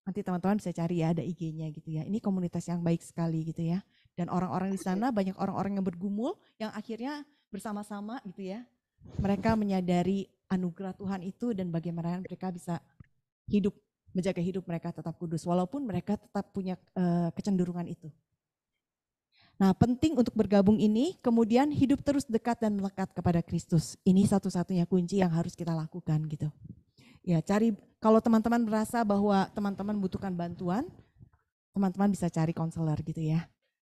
Nanti teman-teman bisa cari ya, ada IG-nya gitu ya. Ini komunitas yang baik sekali gitu ya. Dan orang-orang di sana banyak orang-orang yang bergumul yang akhirnya bersama-sama gitu ya. Mereka menyadari anugerah Tuhan itu dan bagaimana mereka bisa hidup, menjaga hidup mereka tetap kudus walaupun mereka tetap punya kecenderungan itu. Nah, penting untuk bergabung ini, kemudian hidup terus dekat dan melekat kepada Kristus. Ini satu-satunya kunci yang harus kita lakukan gitu. Ya, kalau teman-teman merasa bahwa teman-teman membutuhkan bantuan, teman-teman bisa cari konselor gitu ya,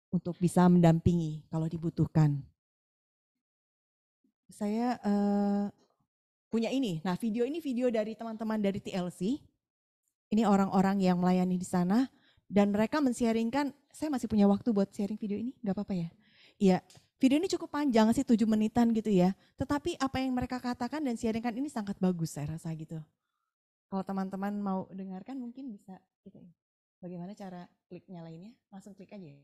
untuk bisa mendampingi kalau dibutuhkan. Saya punya ini, nah video ini video dari teman-teman dari TLC, ini orang-orang yang melayani di sana, dan mereka men-sharingkan, saya masih punya waktu buat sharing video ini, gak apa-apa ya? Iya, video ini cukup panjang sih, 7 menitan gitu ya, tetapi apa yang mereka katakan dan sharingkan ini sangat bagus saya rasa gitu. Kalau teman-teman mau dengarkan mungkin bisa gitu. Bagaimana cara klik nyalainnya? Langsung klik aja ya.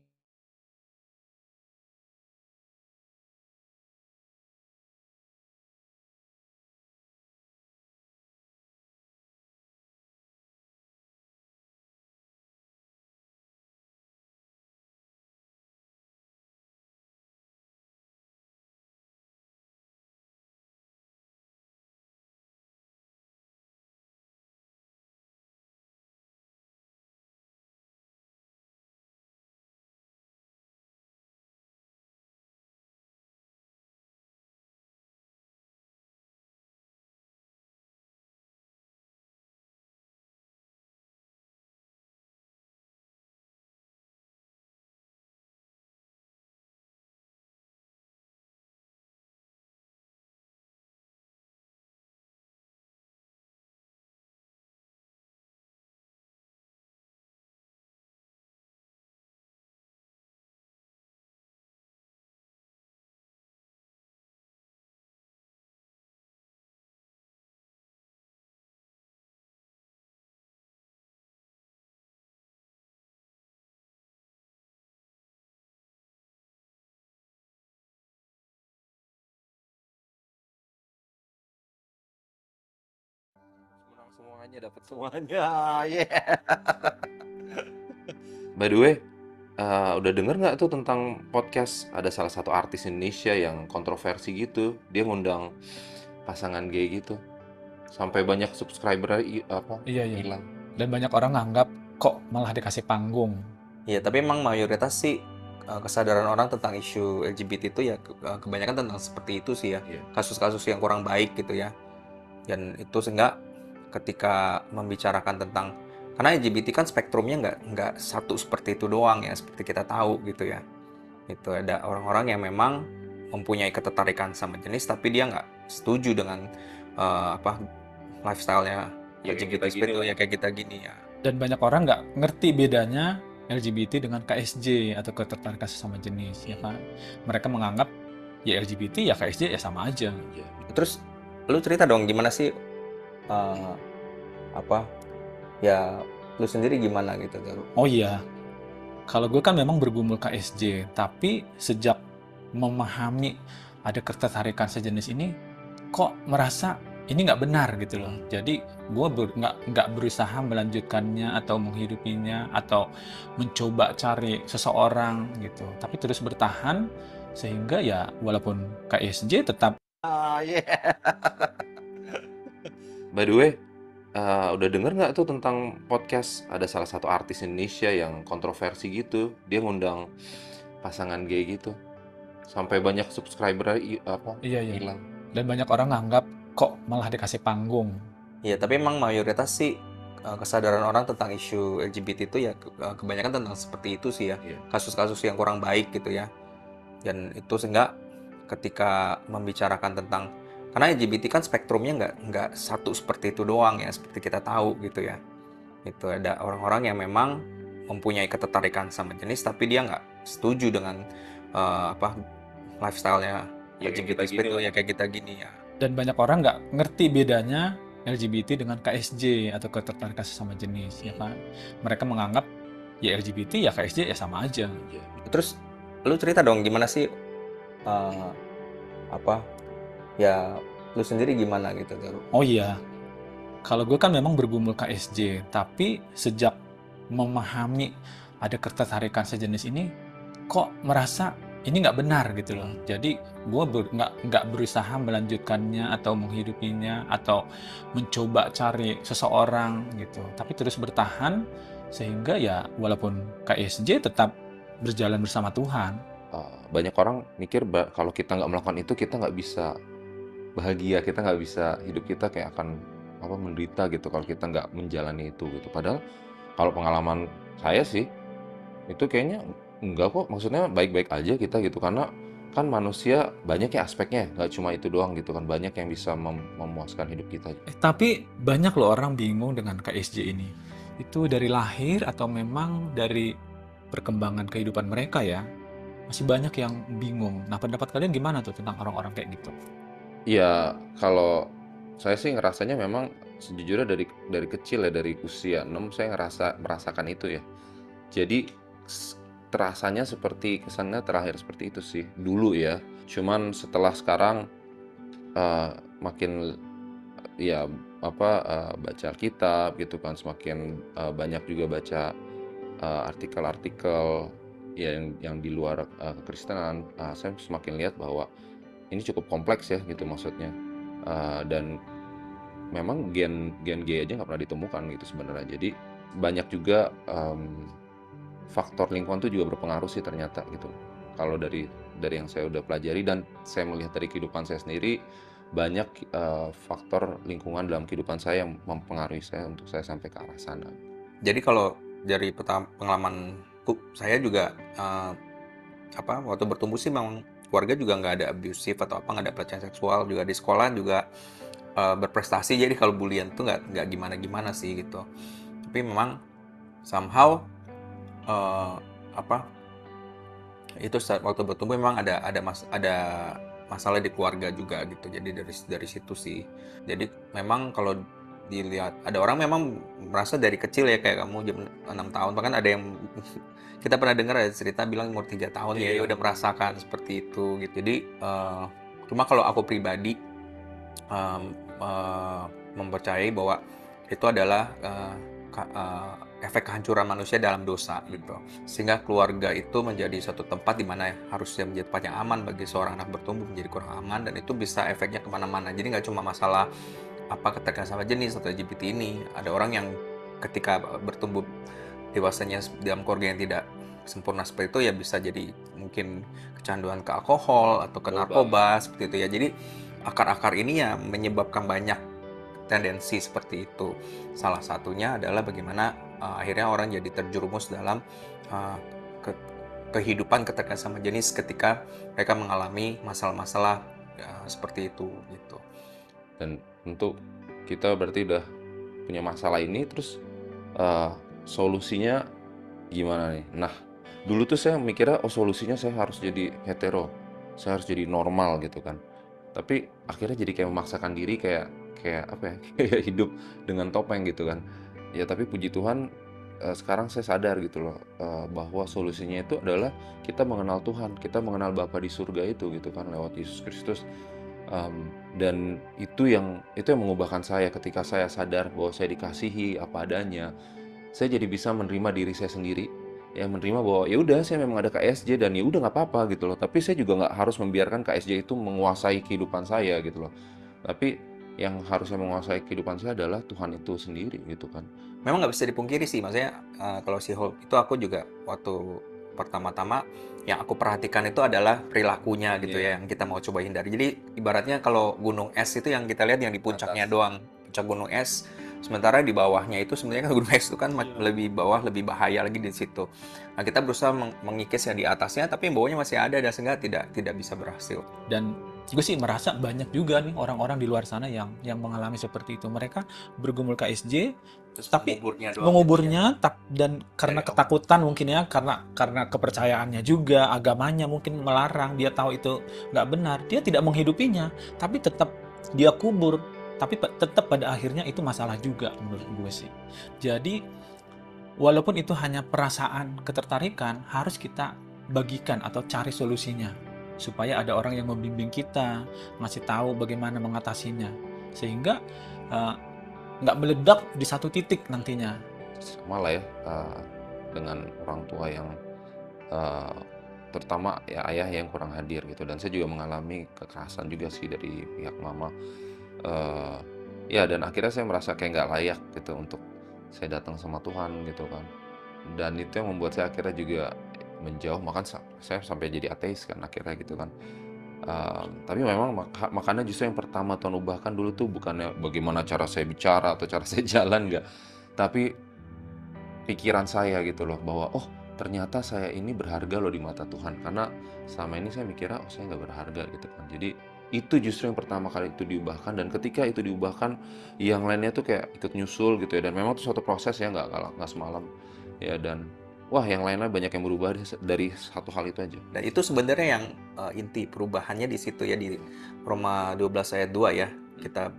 Menang semuanya, dapat semuanya. Yeah. By the way, udah denger nggak tuh tentang podcast? Ada salah satu artis Indonesia yang kontroversi gitu. Dia ngundang pasangan gay gitu. Sampai banyak subscriber Iya. hilang. Dan banyak orang nganggap kok malah dikasih panggung. Iya, tapi emang mayoritas sih kesadaran orang tentang isu LGBT itu ya kebanyakan tentang seperti itu sih ya. Iya. Kasus-kasus yang kurang baik gitu ya. Dan itu sehingga ketika membicarakan tentang, karena LGBT kan spektrumnya nggak satu seperti itu doang ya, seperti kita tahu gitu ya. Itu ada orang-orang yang memang mempunyai ketertarikan sama jenis tapi dia nggak setuju dengan lifestyle-nya Ya, LGBT kayak kita seperti gini itu lah. ya, kayak kita gini ya. Dan banyak orang nggak ngerti bedanya LGBT dengan KSJ atau ketertarikan sesama jenis, ya kan? Mereka menganggap ya LGBT ya KSJ ya sama aja. Iya. Terus lu cerita dong gimana sih ya lu sendiri gimana gitu kan? Oh iya, kalau gue kan memang bergumul KSJ, tapi sejak memahami ada ketertarikan sejenis ini, kok merasa ini nggak benar gitu loh. Jadi gue nggak berusaha melanjutkannya atau menghidupinya atau mencoba cari seseorang gitu, tapi terus bertahan sehingga ya walaupun KSJ tetap. Yeah. By the way, udah denger nggak tuh tentang podcast? Ada salah satu artis Indonesia yang kontroversi gitu. Dia ngundang pasangan gay gitu. sampai banyak subscriber Iya, iya. hilang. Dan banyak orang nganggap kok malah dikasih panggung. Iya, tapi memang mayoritas sih kesadaran orang tentang isu LGBT itu ya kebanyakan tentang seperti itu sih ya. Iya. Kasus-kasus yang kurang baik gitu ya. Dan itu sehingga ketika membicarakan tentang, karena LGBT kan spektrumnya nggak satu seperti itu doang ya, seperti kita tahu gitu ya. Itu ada orang-orang yang memang mempunyai ketertarikan sama jenis tapi dia nggak setuju dengan lifestyle-nya Ya, kayak LGBT kita seperti gini itu lah. ya, kayak kita gini ya. Dan banyak orang nggak ngerti bedanya LGBT dengan KSJ atau ketertarikan sesama jenis, ya kan? Mereka menganggap ya LGBT ya KSJ ya sama aja. Terus lu cerita dong gimana sih ya lu sendiri gimana gitu tuh? Oh iya, kalau gue kan memang bergumul KSJ, tapi sejak memahami ada ketertarikan sejenis ini, kok merasa ini nggak benar gitu loh. Jadi gue nggak berusaha melanjutkannya atau menghidupinya atau mencoba cari seseorang gitu. Tapi terus bertahan sehingga ya walaupun KSJ tetap berjalan bersama Tuhan. Banyak orang mikir kalau kita nggak melakukan itu kita nggak bisa bahagia, kita nggak bisa hidup kita kayak akan menderita gitu kalau kita nggak menjalani itu gitu. Padahal kalau pengalaman saya sih itu kayaknya enggak kok, maksudnya baik-baik aja kita gitu, karena kan manusia banyak ya aspeknya, nggak cuma itu doang gitu kan, banyak yang bisa memuaskan hidup kita. Tapi banyak loh orang bingung dengan KSJ ini. Itu dari lahir atau memang dari perkembangan kehidupan mereka ya? Masih banyak yang bingung. Nah, pendapat kalian gimana tuh tentang orang-orang kayak gitu? Ya kalau saya sih ngerasanya memang sejujurnya dari kecil ya, dari usia 6 saya merasakan itu ya. Jadi terasanya seperti kesannya terakhir seperti itu sih dulu ya. Cuman setelah sekarang makin ya baca kitab gitu kan, semakin banyak juga baca artikel-artikel ya yang di luar kekristenan, saya semakin lihat bahwa ini cukup kompleks ya gitu maksudnya. Dan memang gen gay aja nggak pernah ditemukan gitu sebenarnya. Jadi banyak juga faktor lingkungan itu juga berpengaruh sih ternyata gitu. Kalau dari yang saya udah pelajari dan saya melihat dari kehidupan saya sendiri, banyak faktor lingkungan dalam kehidupan saya yang mempengaruhi saya untuk saya sampai ke arah sana. Jadi kalau dari pengalamanku, saya juga waktu bertumbuh sih memang keluarga juga nggak ada abusive atau nggak ada pelecehan seksual, juga di sekolah juga berprestasi, jadi kalau bulian tuh nggak gimana-gimana sih gitu. Tapi memang somehow itu saat waktu bertumbuh memang ada masalah di keluarga juga gitu. Jadi dari situ sih. Jadi memang kalau dilihat ada orang memang merasa dari kecil ya, kayak kamu jam 6 tahun, bahkan ada yang kita pernah dengar ada cerita bilang umur 3 tahun ya udah merasakan seperti itu gitu. Jadi cuma kalau aku pribadi mempercayai bahwa itu adalah efek kehancuran manusia dalam dosa gitu, sehingga keluarga itu menjadi satu tempat di mana harusnya menjadi tempat yang aman bagi seorang anak bertumbuh menjadi kurang aman, dan itu bisa efeknya kemana-mana. Jadi nggak cuma masalah keterkaitan sama jenis atau LGBT ini. Ada orang yang ketika bertumbuh dewasanya dalam keluarga yang tidak sempurna seperti itu ya bisa jadi mungkin kecanduan ke alkohol atau ke narkoba seperti itu ya. Jadi akar-akar ini ya menyebabkan banyak tendensi seperti itu. Salah satunya adalah bagaimana akhirnya orang jadi terjerumus dalam kehidupan keterkaitan sama jenis ketika mereka mengalami masalah-masalah seperti itu gitu. Dan tentu kita berarti udah punya masalah ini, terus solusinya gimana nih? Nah, dulu tuh saya mikirnya solusinya saya harus jadi hetero, saya harus jadi normal gitu kan. Tapi akhirnya jadi kayak memaksakan diri kayak kayak hidup dengan topeng gitu kan. Ya tapi puji Tuhan sekarang saya sadar gitu loh bahwa solusinya itu adalah kita mengenal Tuhan, kita mengenal Bapa di surga itu gitu kan lewat Yesus Kristus. Dan itu yang mengubahkan saya ketika saya sadar bahwa saya dikasihi apa adanya. Saya jadi bisa menerima diri saya sendiri, ya menerima bahwa ya udah saya memang ada KSJ dan ya udah nggak apa-apa gitu loh. Tapi saya juga nggak harus membiarkan KSJ itu menguasai kehidupan saya gitu loh. Tapi yang harusnya menguasai kehidupan saya adalah Tuhan itu sendiri gitu kan. Memang nggak bisa dipungkiri sih, maksudnya kalau si Hulk itu aku juga waktu pertama-tama yang aku perhatikan itu adalah perilakunya gitu ya, yang kita mau coba hindari. Jadi ibaratnya kalau gunung es itu yang kita lihat yang di puncaknya doang, puncak gunung es. Sementara di bawahnya itu sebenarnya kan gunung es itu kan lebih bawah, lebih bahaya lagi di situ. Nah, kita berusaha mengikis yang di atasnya, tapi yang bawahnya masih ada dan sehingga tidak bisa berhasil. Dan gue sih merasa banyak juga nih orang-orang di luar sana yang mengalami seperti itu. Mereka bergumul KSJ, Terus tapi menguburnya doang menguburnya gitu dan karena Dari ketakutan mungkin ya, karena kepercayaannya juga, agamanya mungkin melarang, dia tahu itu nggak benar, dia tidak menghidupinya, tapi tetap dia kubur, tapi tetap pada akhirnya itu masalah juga menurut gue sih. Jadi walaupun itu hanya perasaan ketertarikan, harus kita bagikan atau cari solusinya supaya ada orang yang membimbing kita, ngasih tahu bagaimana mengatasinya, sehingga nggak meledak di satu titik nantinya. Sama lah ya dengan orang tua yang terutama ya ayah yang kurang hadir gitu, dan saya juga mengalami kekerasan juga sih dari pihak mama. Ya, dan akhirnya saya merasa kayak nggak layak gitu untuk saya datang sama Tuhan gitu kan, dan itu yang membuat saya akhirnya juga menjauh, saya sampai jadi ateis kan akhirnya gitu kan. Tapi memang makanya justru yang pertama Tuhan ubahkan dulu tuh bukannya bagaimana cara saya bicara atau cara saya jalan, enggak, tapi pikiran saya gitu loh, bahwa oh ternyata saya ini berharga loh di mata Tuhan, karena selama ini saya mikirnya oh saya nggak berharga gitu kan. Jadi itu justru yang pertama kali itu diubahkan, dan ketika itu diubahkan yang lainnya tuh kayak ikut nyusul gitu ya, dan memang itu suatu proses ya, nggak semalam ya, dan wah yang lainnya banyak yang berubah dari satu hal itu aja. Dan itu sebenarnya yang inti perubahannya di situ ya, di Roma 12 ayat 2 ya. Kita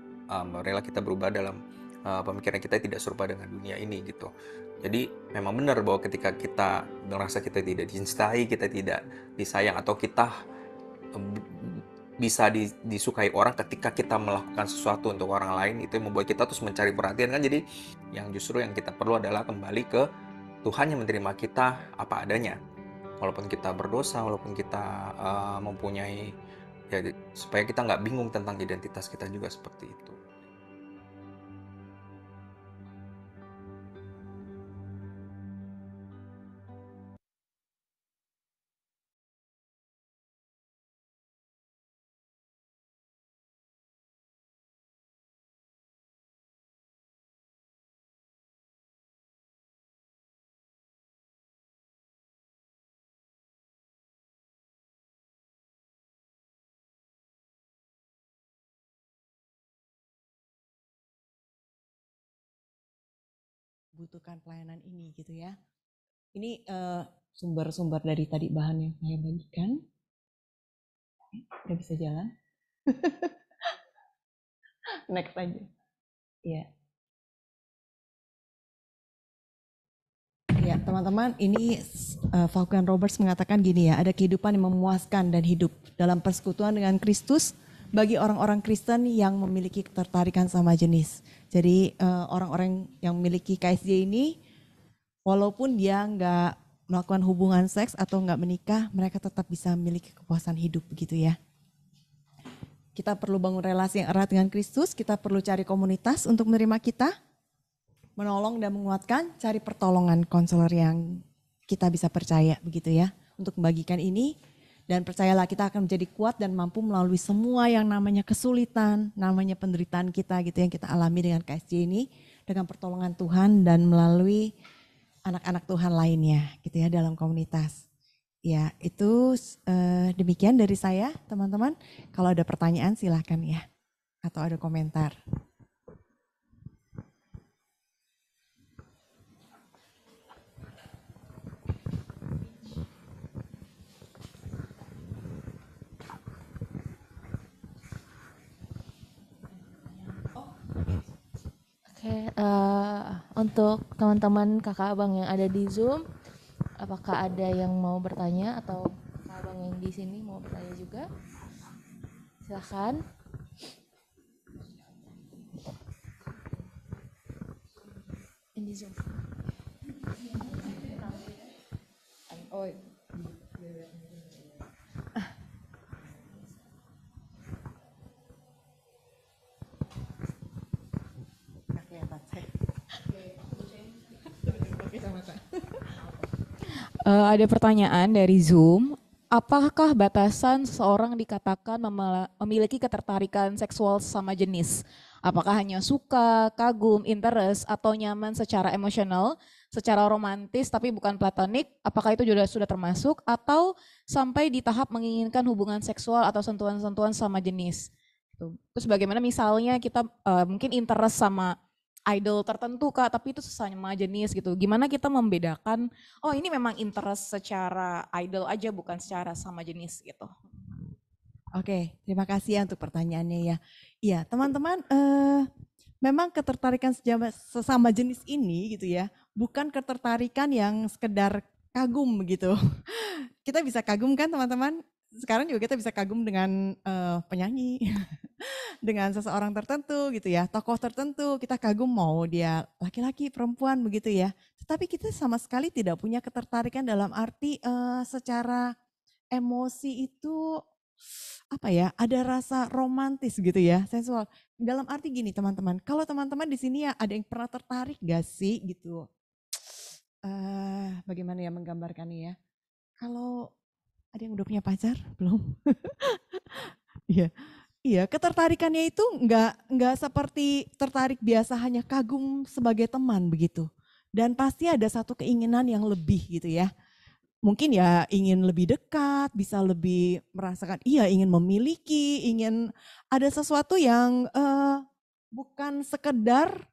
rela kita berubah dalam pemikiran kita tidak serupa dengan dunia ini gitu. Jadi memang benar bahwa ketika kita merasa kita tidak dicintai, kita tidak disayang, atau kita bisa disukai orang ketika kita melakukan sesuatu untuk orang lain, itu yang membuat kita terus mencari perhatian kan. Jadi yang justru yang kita perlu adalah kembali ke Tuhan yang menerima kita apa adanya, walaupun kita berdosa, walaupun kita mempunyai ya, supaya kita nggak bingung tentang identitas kita juga seperti itu. Butuhkan pelayanan ini gitu ya. Ini sumber-sumber dari tadi bahan yang saya bagikan. Udah bisa jalan. Next aja. Iya. Ya, teman-teman, ini Vaughan Roberts mengatakan gini ya, ada kehidupan yang memuaskan dan hidup dalam persekutuan dengan Kristus bagi orang-orang Kristen yang memiliki ketertarikan sama jenis. Jadi orang-orang yang memiliki KSJ ini, walaupun dia nggak melakukan hubungan seks atau nggak menikah, mereka tetap bisa memiliki kepuasan hidup begitu ya. Kita perlu bangun relasi yang erat dengan Kristus, kita perlu cari komunitas untuk menerima kita, menolong dan menguatkan, cari pertolongan konselor yang kita bisa percaya begitu ya, untuk membagikan ini. Dan percayalah kita akan menjadi kuat dan mampu melalui semua yang namanya kesulitan, namanya penderitaan kita gitu yang kita alami dengan KSJ ini, dengan pertolongan Tuhan dan melalui anak-anak Tuhan lainnya gitu ya dalam komunitas. Ya itu demikian dari saya teman-teman. Kalau ada pertanyaan silahkan ya, atau ada komentar. Oke, untuk teman-teman kakak abang yang ada di Zoom, apakah ada yang mau bertanya atau kakak abang yang di sini mau bertanya juga? Silakan. Yang di Zoom. Oh. Ada pertanyaan dari Zoom. Apakah batasan seseorang dikatakan memiliki ketertarikan seksual sama jenis? Apakah hanya suka, kagum, interest, atau nyaman secara emosional, secara romantis tapi bukan platonik? Apakah itu juga sudah termasuk? Atau sampai di tahap menginginkan hubungan seksual atau sentuhan-sentuhan sama jenis? Terus bagaimana misalnya kita mungkin interest sama idol tertentu Kak, tapi itu sesama jenis gitu. Gimana kita membedakan, oh ini memang interest secara idol aja bukan secara sama jenis gitu. Oke, terima kasih ya untuk pertanyaannya ya. Iya, teman-teman, memang ketertarikan sesama jenis ini gitu ya, bukan ketertarikan yang sekedar kagum begitu. Kita bisa kagum kan teman-teman? Sekarang juga kita bisa kagum dengan penyanyi, dengan seseorang tertentu gitu ya, tokoh tertentu, kita kagum mau dia laki-laki, perempuan begitu ya. Tetapi kita sama sekali tidak punya ketertarikan dalam arti secara emosi itu apa ya, ada rasa romantis gitu ya, sensual. Dalam arti gini teman-teman, kalau teman-teman di sini ya ada yang pernah tertarik gak sih gitu? Bagaimana ya menggambarkannya ya? Kalau ada yang udah punya pacar? Belum? Iya. Iya, ketertarikannya itu enggak seperti tertarik biasa hanya kagum sebagai teman begitu. Dan pasti ada satu keinginan yang lebih gitu ya. Mungkin ya ingin lebih dekat, bisa lebih merasakan iya ingin memiliki, ingin ada sesuatu yang bukan sekedar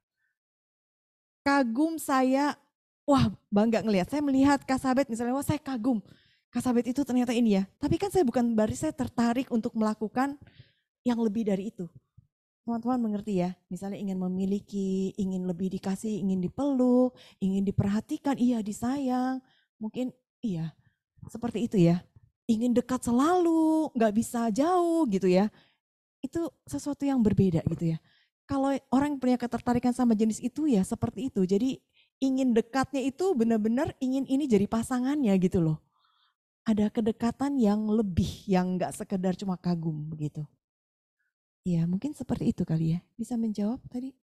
kagum saya, wah bangga ngelihat, saya melihat Kak Sabet misalnya, wah saya kagum, Kak Sabet itu ternyata ini ya. Tapi kan saya bukan berarti saya tertarik untuk melakukan yang lebih dari itu. Teman-teman mengerti ya, misalnya ingin memiliki, ingin lebih dikasih, ingin dipeluk, ingin diperhatikan, iya disayang, mungkin iya seperti itu ya. Ingin dekat selalu, gak bisa jauh gitu ya. Itu sesuatu yang berbeda gitu ya. Kalau orang yang punya ketertarikan sama jenis itu ya seperti itu. Jadi ingin dekatnya itu benar-benar ingin ini jadi pasangannya gitu loh. Ada kedekatan yang lebih, yang gak sekedar cuma kagum begitu. Ya mungkin seperti itu kali ya. Bisa menjawab tadi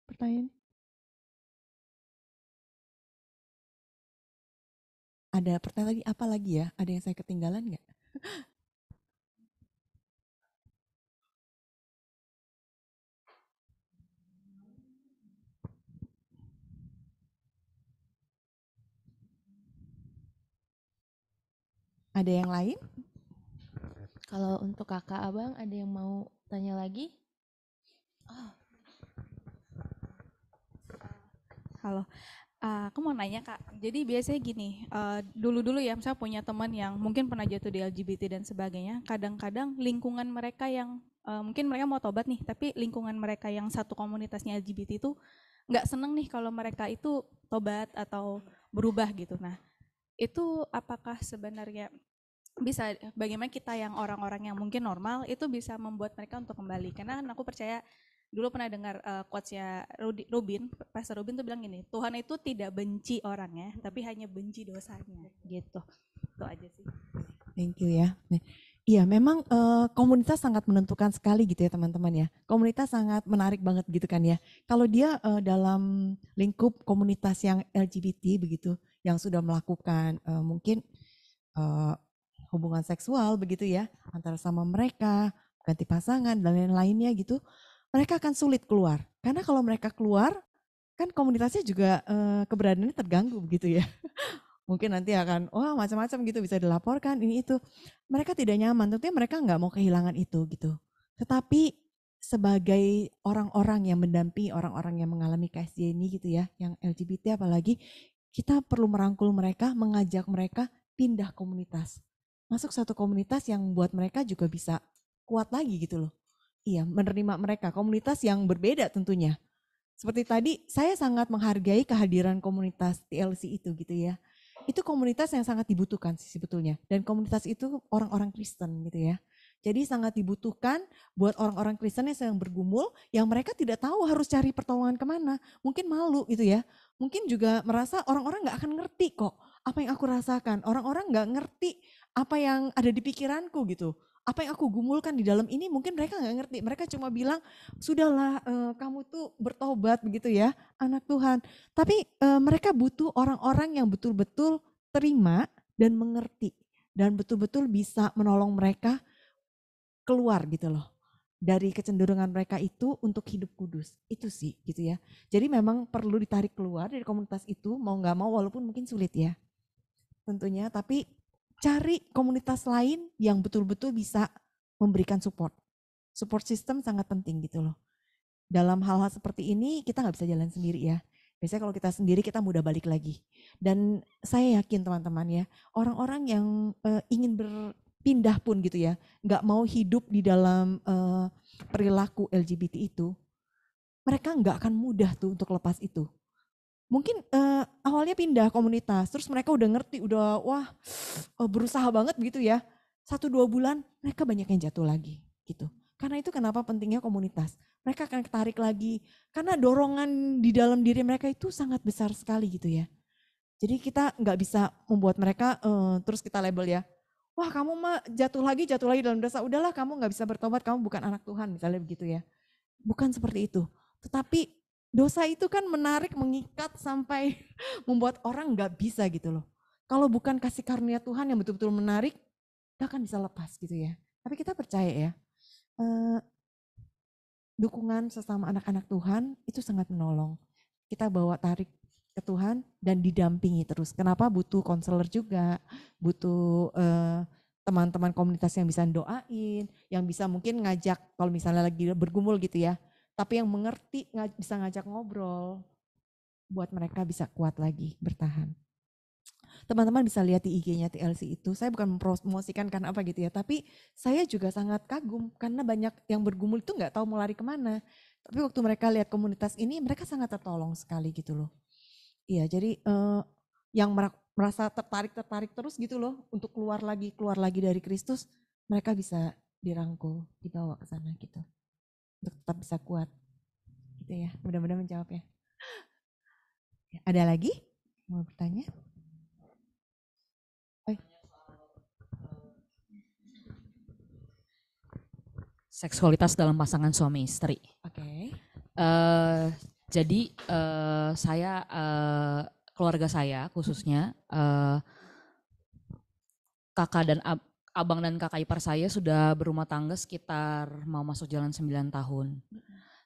pertanyaan? Ada pertanyaan lagi apa lagi ya? Ada yang saya ketinggalan nggak? Ada yang lain? Kalau untuk kakak abang ada yang mau tanya lagi? Halo, aku mau nanya Kak, jadi biasanya gini, dulu-dulu ya misalnya punya teman yang mungkin pernah jatuh di LGBT dan sebagainya, kadang-kadang lingkungan mereka yang mungkin mereka mau tobat nih, tapi lingkungan mereka yang satu komunitasnya LGBT itu nggak seneng nih kalau mereka itu tobat atau berubah gitu. Nah, itu apakah sebenarnya bisa bagaimana kita yang orang-orang yang mungkin normal itu bisa membuat mereka untuk kembali? Karena kan aku percaya dulu pernah dengar quotes-nya Robin, Pastor Robin tuh bilang gini, Tuhan itu tidak benci orangnya, tapi hanya benci dosanya, gitu. Itu aja sih. Thank you ya. Iya memang komunitas sangat menentukan sekali gitu ya teman-teman ya. Komunitas sangat menarik banget gitu kan ya. Kalau dia dalam lingkup komunitas yang LGBT begitu, yang sudah melakukan mungkin hubungan seksual begitu ya, antara sama mereka, ganti pasangan dan lain-lainnya gitu, mereka akan sulit keluar. Karena kalau mereka keluar, kan komunitasnya juga keberadaannya terganggu begitu ya. Mungkin nanti akan, wah macam-macam gitu bisa dilaporkan, ini itu. Mereka tidak nyaman, tentunya mereka nggak mau kehilangan itu gitu. Tetapi sebagai orang-orang yang mendampingi orang-orang yang mengalami KSJ ini gitu ya, yang LGBT apalagi, kita perlu merangkul mereka, mengajak mereka pindah komunitas. Masuk satu komunitas yang membuat mereka juga bisa kuat lagi gitu loh. Iya, menerima mereka, komunitas yang berbeda tentunya. Seperti tadi, saya sangat menghargai kehadiran komunitas TLC itu gitu ya. Itu komunitas yang sangat dibutuhkan sih sebetulnya. Dan komunitas itu orang-orang Kristen gitu ya. Jadi sangat dibutuhkan buat orang-orang Kristen yang sedang bergumul, yang mereka tidak tahu harus cari pertolongan kemana. Mungkin malu gitu ya. Mungkin juga merasa orang-orang gak akan ngerti kok apa yang aku rasakan. Orang-orang gak ngerti apa yang ada di pikiranku gitu. Apa yang aku gumulkan di dalam ini mungkin mereka gak ngerti. Mereka cuma bilang, sudahlah kamu tuh bertobat begitu ya, anak Tuhan. Tapi mereka butuh orang-orang yang betul-betul terima dan mengerti dan betul-betul bisa menolong mereka keluar gitu loh dari kecenderungan mereka itu untuk hidup kudus. Itu sih gitu ya. Jadi memang perlu ditarik keluar dari komunitas itu mau nggak mau, walaupun mungkin sulit ya tentunya, tapi cari komunitas lain yang betul-betul bisa memberikan support. Support system sangat penting gitu loh. Dalam hal-hal seperti ini kita nggak bisa jalan sendiri ya. Biasanya kalau kita sendiri kita mudah balik lagi. Dan saya yakin teman-teman ya, orang-orang yang ingin berpindah pun gitu ya, nggak mau hidup di dalam perilaku LGBT itu, mereka nggak akan mudah tuh untuk lepas itu. Mungkin awalnya pindah komunitas, terus mereka udah ngerti, udah wah berusaha banget gitu ya. 1-2 bulan mereka banyak yang jatuh lagi gitu. Karena itu kenapa pentingnya komunitas. Mereka akan ketarik lagi karena dorongan di dalam diri mereka itu sangat besar sekali gitu ya. Jadi kita nggak bisa membuat mereka terus kita label ya. Wah kamu mah jatuh lagi dalam dosa. Udahlah kamu nggak bisa bertobat, kamu bukan anak Tuhan misalnya begitu ya. Bukan seperti itu. Tetapi dosa itu kan menarik, mengikat sampai membuat orang nggak bisa gitu loh. Kalau bukan kasih karunia Tuhan yang betul-betul menarik, kita akan bisa lepas gitu ya. Tapi kita percaya ya. Dukungan sesama anak-anak Tuhan itu sangat menolong. Kita bawa tarik ke Tuhan dan didampingi terus. Kenapa? Butuh konselor juga, butuh teman-teman komunitas yang bisa doain, yang bisa mungkin ngajak kalau misalnya lagi bergumul gitu ya. Tapi yang mengerti bisa ngajak ngobrol buat mereka bisa kuat lagi bertahan. Teman-teman bisa lihat di IG-nya TLC itu. Saya bukan mempromosikan karena apa gitu ya, tapi saya juga sangat kagum karena banyak yang bergumul itu nggak tahu mau lari kemana. Tapi waktu mereka lihat komunitas ini, mereka sangat tertolong sekali gitu loh. Iya, jadi yang merasa tertarik terus gitu loh untuk keluar lagi dari Kristus, mereka bisa dirangkul, dibawa ke sana gitu. Untuk tetap bisa kuat. Gitu ya, mudah-mudahan menjawab ya. Ada lagi? Mau bertanya? Seksualitas dalam pasangan suami istri. Oke. Jadi saya keluarga saya khususnya kakak dan abang dan kakak ipar saya sudah berumah tangga sekitar mau masuk jalan 9 tahun.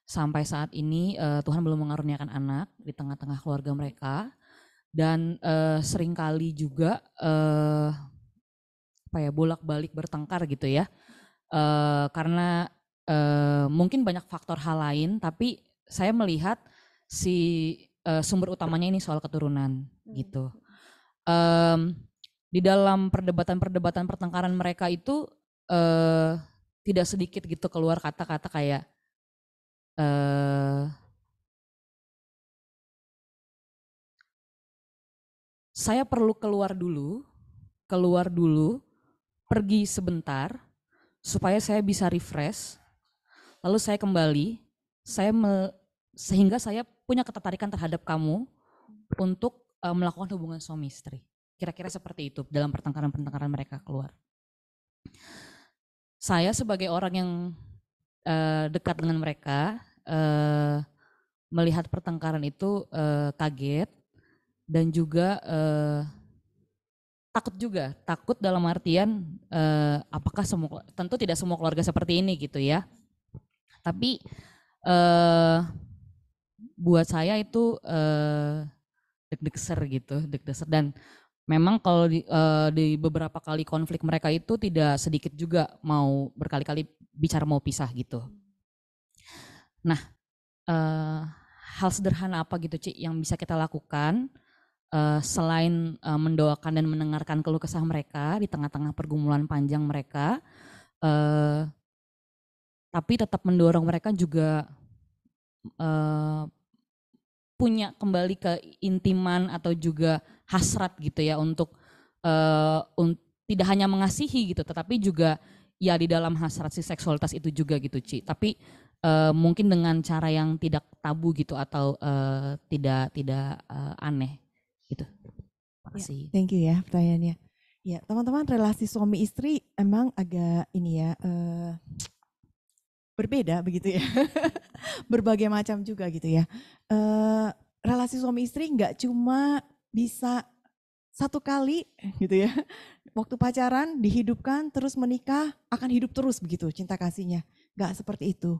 Sampai saat ini Tuhan belum mengaruniakan anak di tengah-tengah keluarga mereka, dan seringkali juga bolak-balik bertengkar gitu ya. Karena mungkin banyak faktor hal lain, tapi saya melihat sumber utamanya ini soal keturunan gitu. Di dalam perdebatan pertengkaran mereka itu tidak sedikit gitu keluar kata-kata kayak saya perlu keluar dulu, pergi sebentar supaya saya bisa refresh, lalu saya kembali, sehingga saya punya ketertarikan terhadap kamu untuk melakukan hubungan suami istri. Kira-kira seperti itu dalam pertengkaran mereka keluar. Saya sebagai orang yang dekat dengan mereka, melihat pertengkaran itu kaget dan juga takut dalam artian apakah tentu tidak semua keluarga seperti ini gitu ya. Tapi buat saya itu deg-deser dan memang kalau di beberapa kali konflik mereka itu tidak sedikit juga mau berkali-kali bicara mau pisah gitu. Nah, hal sederhana apa gitu Ci yang bisa kita lakukan selain mendoakan dan mendengarkan keluh kesah mereka di tengah-tengah pergumulan panjang mereka, tapi tetap mendorong mereka juga punya kembali keintiman atau juga hasrat gitu ya untuk tidak hanya mengasihi gitu, tetapi juga ya di dalam hasrat si seksualitas itu juga gitu Ci. Tapi mungkin dengan cara yang tidak tabu gitu atau tidak aneh gitu. Makasih. Ya, thank you ya pertanyaannya. Ya teman-teman, relasi suami istri emang agak ini ya berbeda begitu ya. Berbagai macam juga gitu ya. Relasi suami istri nggak cuma bisa satu kali gitu ya. Waktu pacaran dihidupkan terus menikah akan hidup terus begitu cinta kasihnya. Gak seperti itu.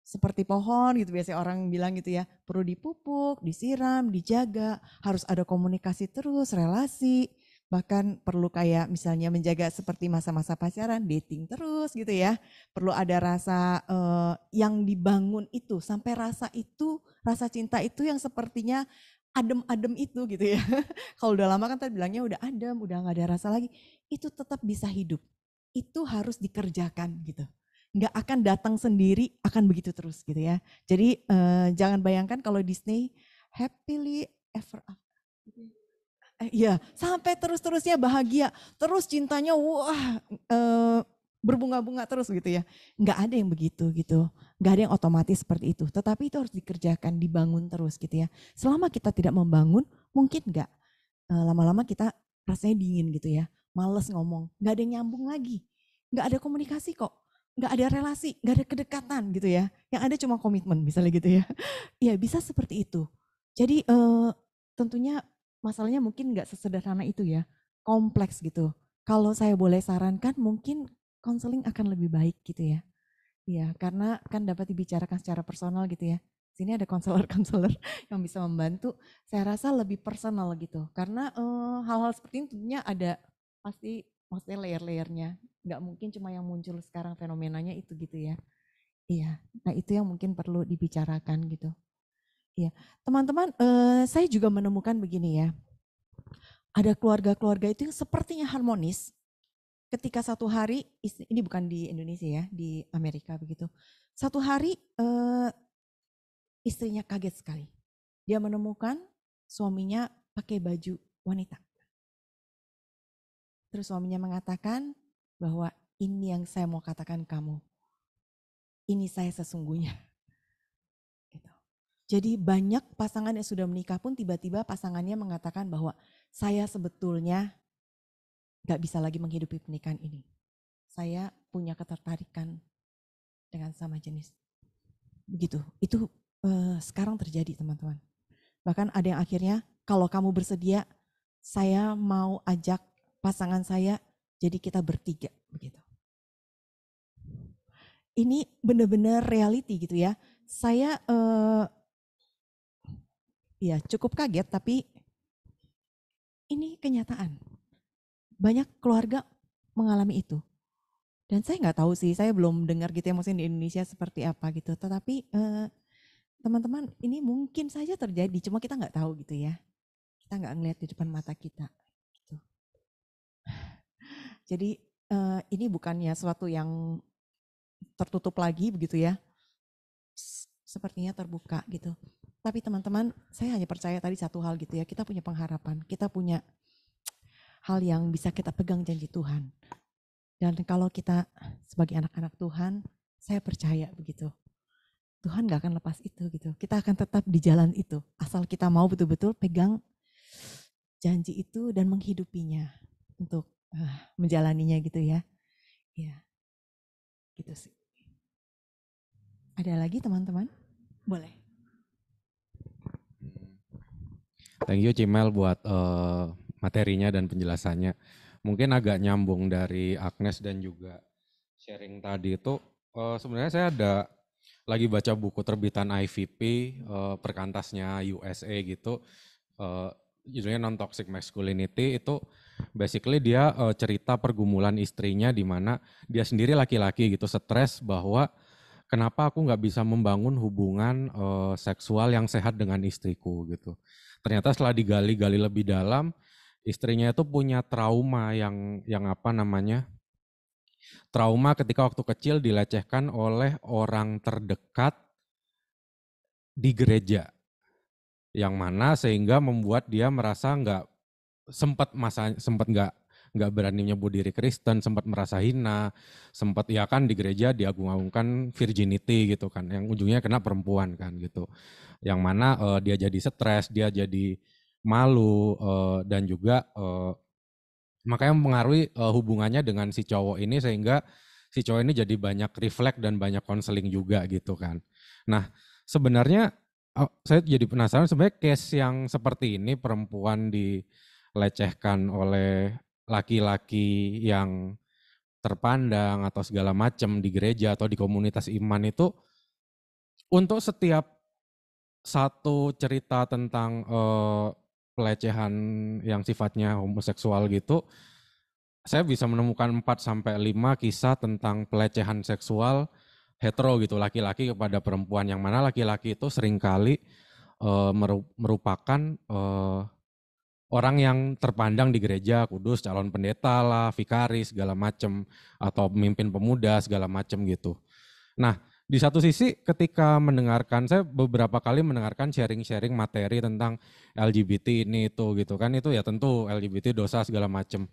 Seperti pohon gitu biasanya orang bilang gitu ya, perlu dipupuk, disiram, dijaga, harus ada komunikasi terus, relasi, bahkan perlu kayak misalnya menjaga seperti masa-masa pacaran, dating terus gitu ya. Perlu ada rasa yang dibangun itu, sampai rasa cinta itu yang sepertinya adem-adem itu gitu ya. Kalau udah lama kan tadi bilangnya udah adem, udah gak ada rasa lagi, itu tetap bisa hidup. Itu harus dikerjakan gitu. Nggak akan datang sendiri, akan begitu terus gitu ya. Jadi jangan bayangkan kalau Disney happily ever after. Iya, sampai terus-terusnya bahagia, terus cintanya wah berbunga-bunga terus gitu ya. Nggak ada yang begitu gitu, nggak ada yang otomatis seperti itu. Tetapi itu harus dikerjakan, dibangun terus gitu ya. Selama kita tidak membangun, mungkin nggak lama-lama kita rasanya dingin gitu ya, males ngomong, nggak ada yang nyambung lagi, nggak ada komunikasi kok. Nggak ada relasi, nggak ada kedekatan gitu ya. Yang ada cuma komitmen misalnya gitu ya. Ya bisa seperti itu. Jadi tentunya masalahnya mungkin nggak sesederhana itu ya. Kompleks gitu. Kalau saya boleh sarankan mungkin konseling akan lebih baik gitu ya. Iya, karena kan dapat dibicarakan secara personal gitu ya. Sini ada konselor-konselor yang bisa membantu. Saya rasa lebih personal gitu. Karena hal-hal seperti ini tentunya ada pasti maksudnya layer-layernya. Nggak mungkin cuma yang muncul sekarang fenomenanya itu gitu ya. Iya, nah itu yang mungkin perlu dibicarakan gitu. Iya, teman-teman saya juga menemukan begini ya. Ada keluarga-keluarga itu yang sepertinya harmonis. Ketika satu hari, ini bukan di Indonesia ya, di Amerika begitu. Satu hari istrinya kaget sekali. Dia menemukan suaminya pakai baju wanita. Terus suaminya mengatakan bahwa ini yang saya mau katakan kamu. Ini saya sesungguhnya. Gitu. Jadi banyak pasangan yang sudah menikah pun tiba-tiba pasangannya mengatakan bahwa saya sebetulnya gak bisa lagi menghidupi pernikahan ini. Saya punya ketertarikan dengan sama jenis. Begitu. Itu sekarang terjadi teman-teman. Bahkan ada yang akhirnya kalau kamu bersedia saya mau ajak pasangan saya jadi kita bertiga begitu. Ini benar-benar reality gitu ya. Saya ya cukup kaget tapi ini kenyataan. Banyak keluarga mengalami itu. Dan saya nggak tahu sih, saya belum dengar gitu ya maksudnya di Indonesia seperti apa gitu. Tetapi teman-teman ini mungkin saja terjadi, cuma kita nggak tahu gitu ya. Kita nggak ngelihat di depan mata kita. Gitu. Jadi ini bukannya sesuatu yang tertutup lagi begitu ya. Sepertinya terbuka gitu. Tapi teman-teman, saya hanya percaya tadi satu hal gitu ya. Kita punya pengharapan, kita punya hal yang bisa kita pegang janji Tuhan. Dan kalau kita sebagai anak-anak Tuhan, saya percaya begitu. Tuhan gak akan lepas itu gitu. Kita akan tetap di jalan itu. Asal kita mau betul-betul pegang janji itu dan menghidupinya. Untuk menjalaninya gitu ya. Ya, gitu sih. Ada lagi teman-teman? Boleh. Thank you Cimel buat materinya dan penjelasannya. Mungkin agak nyambung dari Agnes dan juga sharing tadi itu. Sebenarnya saya lagi baca buku terbitan IVP, perkantasnya USA gitu. Judulnya Non-Toxic Masculinity. Itu basically dia cerita pergumulan istrinya di mana dia sendiri laki-laki gitu stres bahwa kenapa aku nggak bisa membangun hubungan seksual yang sehat dengan istriku gitu. Ternyata setelah digali-gali lebih dalam, istrinya itu punya trauma yang apa namanya? Trauma ketika waktu kecil dilecehkan oleh orang terdekat di gereja. Yang mana sehingga membuat dia merasa sempat nggak berani nyebut diri Kristen, sempat merasa hina, sempat ya kan di gereja diagung-agungkan virginity gitu kan, yang ujungnya kena perempuan kan gitu, yang mana dia jadi stres, dia jadi malu dan juga makanya mempengaruhi hubungannya dengan si cowok ini sehingga si cowok ini jadi banyak refleks dan banyak konseling juga gitu kan. Nah sebenarnya saya jadi penasaran sebenarnya case yang seperti ini perempuan dilecehkan oleh laki-laki yang terpandang atau segala macam di gereja atau di komunitas iman itu, untuk setiap satu cerita tentang pelecehan yang sifatnya homoseksual gitu, saya bisa menemukan 4-5 kisah tentang pelecehan seksual hetero gitu, laki-laki kepada perempuan, yang mana laki-laki itu seringkali merupakan orang yang terpandang di gereja, kudus, calon pendeta lah, vikaris segala macam, atau pemimpin pemuda segala macam gitu. Nah, di satu sisi ketika mendengarkan, saya beberapa kali mendengarkan sharing-sharing materi tentang LGBT ini itu gitu kan, itu ya tentu LGBT dosa segala macam.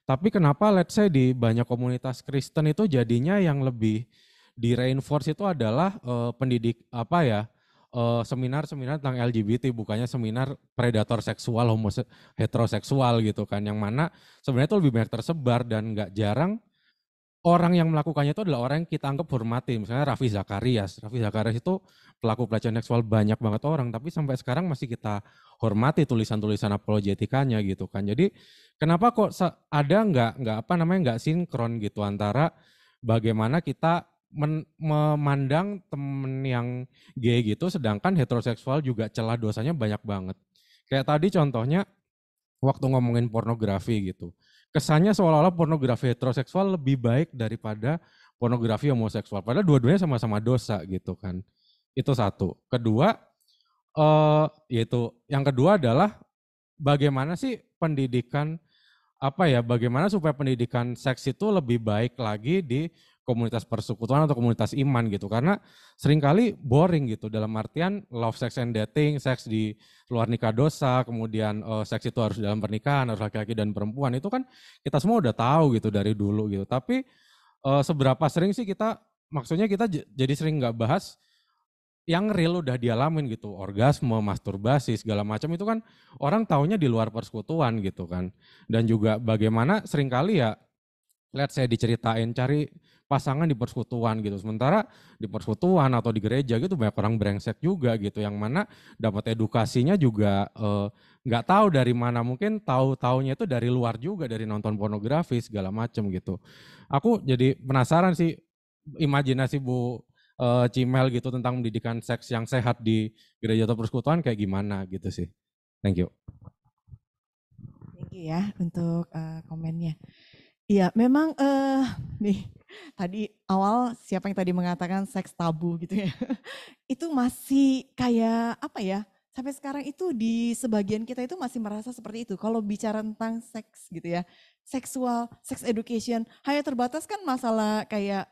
Tapi kenapa let's say di banyak komunitas Kristen itu jadinya yang lebih di reinforce itu adalah seminar-seminar tentang LGBT, bukannya seminar predator seksual, heteroseksual gitu kan, yang mana sebenarnya itu lebih banyak tersebar dan nggak jarang orang yang melakukannya itu adalah orang yang kita anggap hormati. Misalnya Raffi Zacharias itu pelaku pelecehan seksual banyak banget orang, tapi sampai sekarang masih kita hormati tulisan-tulisan apologetikanya gitu kan. Jadi kenapa kok ada nggak sinkron gitu antara bagaimana kita memandang temen yang gay gitu, sedangkan heteroseksual juga celah dosanya banyak banget. Kayak tadi contohnya waktu ngomongin pornografi gitu, kesannya seolah-olah pornografi heteroseksual lebih baik daripada pornografi homoseksual, padahal dua-duanya sama-sama dosa gitu kan. Itu satu. Kedua, yang kedua adalah bagaimana sih bagaimana supaya pendidikan seks itu lebih baik lagi di komunitas persekutuan atau komunitas iman gitu, karena seringkali boring gitu, dalam artian love, sex and dating, seks di luar nikah dosa, kemudian seks itu harus dalam pernikahan, harus laki-laki dan perempuan, itu kan kita semua udah tahu gitu dari dulu gitu, tapi seberapa sering sih maksudnya kita jadi sering nggak bahas yang real udah dialamin gitu, orgasme, masturbasi segala macam itu kan orang taunya di luar persekutuan gitu kan. Dan juga bagaimana seringkali ya let's say diceritain cari pasangan di persekutuan gitu, sementara di persekutuan atau di gereja gitu banyak orang brengsek juga gitu, yang mana dapat edukasinya juga nggak tahu dari mana, mungkin taunya itu dari luar juga, dari nonton pornografi segala macam gitu. Aku jadi penasaran sih imajinasi Bu Cimel gitu tentang pendidikan seks yang sehat di gereja atau persekutuan kayak gimana gitu sih. Thank you. Thank you ya untuk komennya. Iya, memang nih tadi awal siapa yang tadi mengatakan seks tabu gitu ya. Itu masih kayak apa ya? Sampai sekarang itu di sebagian kita itu masih merasa seperti itu. Kalau bicara tentang seks gitu ya, seksual, sex education, hanya terbatas kan masalah kayak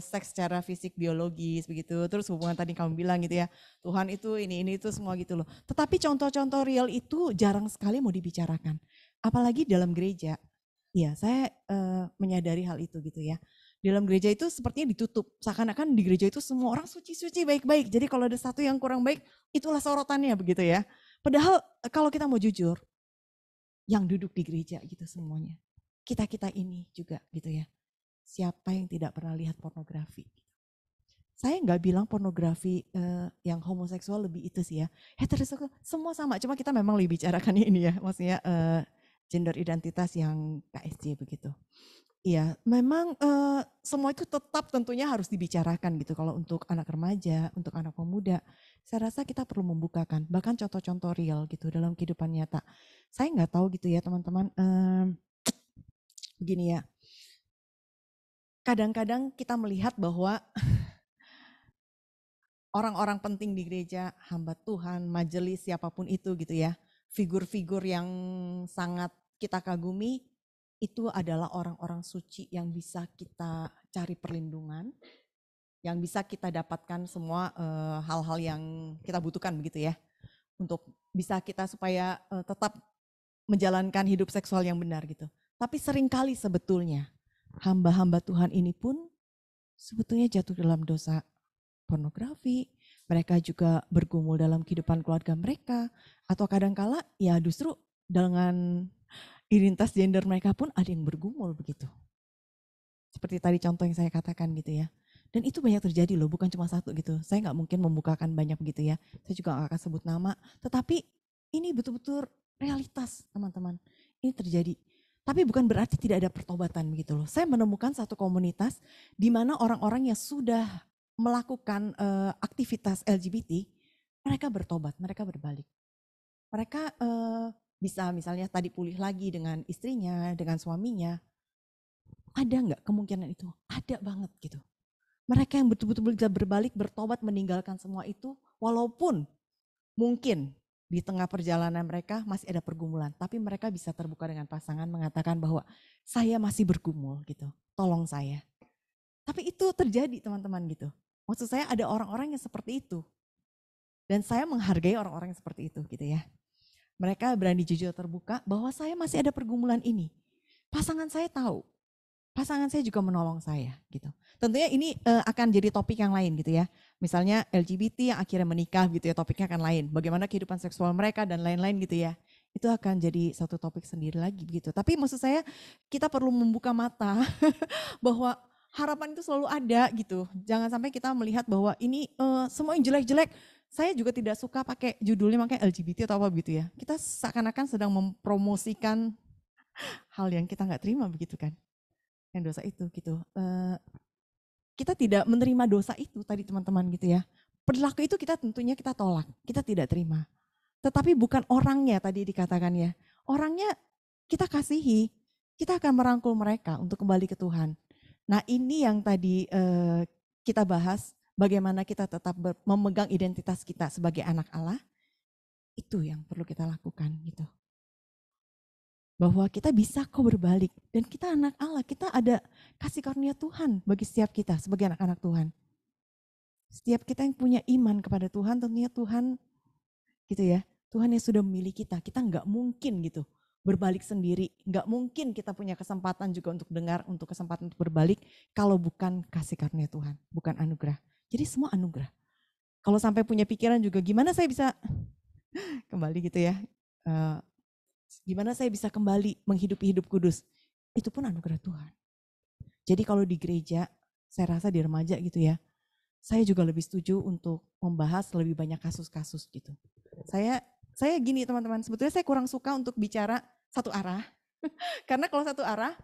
seks secara fisik, biologis begitu. Terus hubungan tadi kamu bilang gitu ya, Tuhan itu ini itu semua gitu loh. Tetapi contoh-contoh real itu jarang sekali mau dibicarakan. Apalagi dalam gereja. Iya, saya menyadari hal itu gitu ya. Dalam gereja itu sepertinya ditutup. Seakan-akan di gereja itu semua orang suci-suci, baik-baik. Jadi kalau ada satu yang kurang baik, itulah sorotannya begitu ya. Padahal kalau kita mau jujur, yang duduk di gereja gitu semuanya. Kita-kita ini juga gitu ya. Siapa yang tidak pernah lihat pornografi? Saya nggak bilang pornografi yang homoseksual lebih itu sih ya. Heteroseksual semua sama, cuma kita memang lebih bicarakan ini ya. Maksudnya gender identitas yang KSJ begitu. Iya, memang semua itu tetap tentunya harus dibicarakan gitu. Kalau untuk anak remaja, untuk anak pemuda, saya rasa kita perlu membukakan bahkan contoh-contoh real gitu dalam kehidupan nyata. Saya nggak tahu gitu ya teman-teman, begini ya. Kadang-kadang kita melihat bahwa orang-orang penting di gereja, hamba Tuhan, majelis, siapapun itu gitu ya, figur-figur yang sangat kita kagumi, itu adalah orang-orang suci yang bisa kita cari perlindungan, yang bisa kita dapatkan semua hal-hal yang kita butuhkan begitu ya, untuk bisa kita supaya tetap menjalankan hidup seksual yang benar gitu. Tapi seringkali sebetulnya hamba-hamba Tuhan ini pun sebetulnya jatuh dalam dosa pornografi, mereka juga bergumul dalam kehidupan keluarga mereka, atau kadangkala ya justru dengan identitas gender mereka pun ada yang bergumul begitu. Seperti tadi contoh yang saya katakan gitu ya. Dan itu banyak terjadi loh, bukan cuma satu gitu. Saya nggak mungkin membukakan banyak begitu ya. Saya juga nggak akan sebut nama. Tetapi ini betul-betul realitas teman-teman. ini terjadi. Tapi bukan berarti tidak ada pertobatan begitu loh. Saya menemukan satu komunitas di mana orang-orang yang sudah melakukan aktivitas LGBT, mereka bertobat, mereka berbalik. Mereka bisa misalnya tadi pulih lagi dengan istrinya, dengan suaminya. Ada nggak kemungkinan itu? Ada banget gitu. Mereka yang betul-betul bisa berbalik, bertobat, meninggalkan semua itu, walaupun mungkin di tengah perjalanan mereka masih ada pergumulan, tapi mereka bisa terbuka dengan pasangan mengatakan bahwa saya masih bergumul gitu, tolong saya. Tapi itu terjadi teman-teman gitu. Maksud saya ada orang-orang yang seperti itu. Dan saya menghargai orang-orang yang seperti itu gitu ya. Mereka berani jujur terbuka bahwa saya masih ada pergumulan ini. Pasangan saya tahu. Pasangan saya juga menolong saya gitu. Tentunya ini akan jadi topik yang lain gitu ya. Misalnya LGBT yang akhirnya menikah gitu ya, topiknya akan lain. Bagaimana kehidupan seksual mereka dan lain-lain gitu ya. Itu akan jadi satu topik sendiri lagi gitu. Tapi maksud saya kita perlu membuka mata bahwa harapan itu selalu ada gitu. Jangan sampai kita melihat bahwa ini semua yang jelek-jelek. Saya juga tidak suka pakai judulnya makanya LGBT atau apa gitu ya. Kita seakan-akan sedang mempromosikan hal yang kita nggak terima begitu kan. Yang dosa itu gitu. Kita tidak menerima dosa itu tadi teman-teman gitu ya. Perilaku itu kita tentunya kita tolak, kita tidak terima. Tetapi bukan orangnya tadi dikatakan ya. Orangnya kita kasihi, kita akan merangkul mereka untuk kembali ke Tuhan. Nah ini yang tadi kita bahas, bagaimana kita tetap memegang identitas kita sebagai anak Allah. Itu yang perlu kita lakukan gitu. Bahwa kita bisa kok berbalik. Dan kita anak Allah, kita ada kasih karunia Tuhan bagi setiap kita sebagai anak-anak Tuhan. Setiap kita yang punya iman kepada Tuhan, tentunya Tuhan gitu ya. Tuhan yang sudah memilih kita nggak mungkin gitu berbalik sendiri. Nggak mungkin kita punya kesempatan juga untuk dengar, untuk kesempatan untuk berbalik kalau bukan kasih karunia Tuhan, bukan anugerah. Jadi semua anugerah. Kalau sampai punya pikiran juga gimana saya bisa kembali gitu ya. Gimana saya bisa kembali menghidupi hidup kudus. Itu pun anugerah Tuhan. Jadi kalau di gereja, saya rasa di remaja gitu ya, saya juga lebih setuju untuk membahas lebih banyak kasus-kasus gitu. Saya gini teman-teman, sebetulnya saya kurang suka untuk bicara satu arah. Karena kalau satu arah,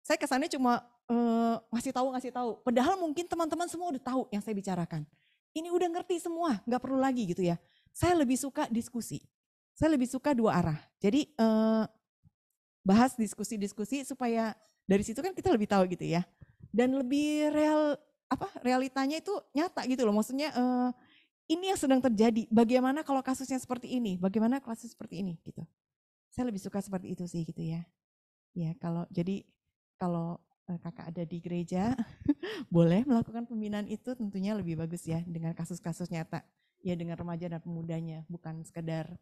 saya kesannya cuma ngasih tahu. Padahal mungkin teman-teman semua udah tahu yang saya bicarakan. Ini udah ngerti semua, nggak perlu lagi gitu ya. Saya lebih suka diskusi. Saya lebih suka dua arah. Jadi bahas diskusi-diskusi supaya dari situ kan kita lebih tahu gitu ya. Dan lebih realitanya itu nyata gitu loh. Maksudnya ini yang sedang terjadi. Bagaimana kalau kasusnya seperti ini? Bagaimana kasus seperti ini gitu. Saya lebih suka seperti itu sih gitu ya. Ya kalau kakak ada di gereja boleh melakukan pembinaan itu tentunya lebih bagus ya dengan kasus-kasus nyata. Ya dengan remaja dan pemudanya, bukan sekedar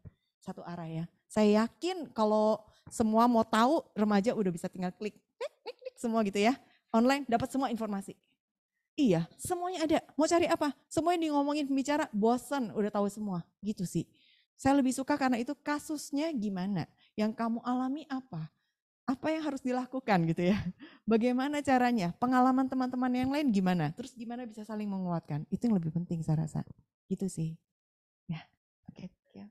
satu arah ya. Saya yakin kalau semua mau tahu, remaja udah bisa tinggal klik semua gitu ya. Online dapat semua informasi. Iya, semuanya ada. Mau cari apa? Semuanya ngomongin pembicara, bosan udah tahu semua. Gitu sih. Saya lebih suka karena itu kasusnya gimana? Yang kamu alami apa? Apa yang harus dilakukan gitu ya? Bagaimana caranya? Pengalaman teman-teman yang lain gimana? Terus gimana bisa saling menguatkan? Itu yang lebih penting saya rasa. Gitu sih. Ya, oke. Ya.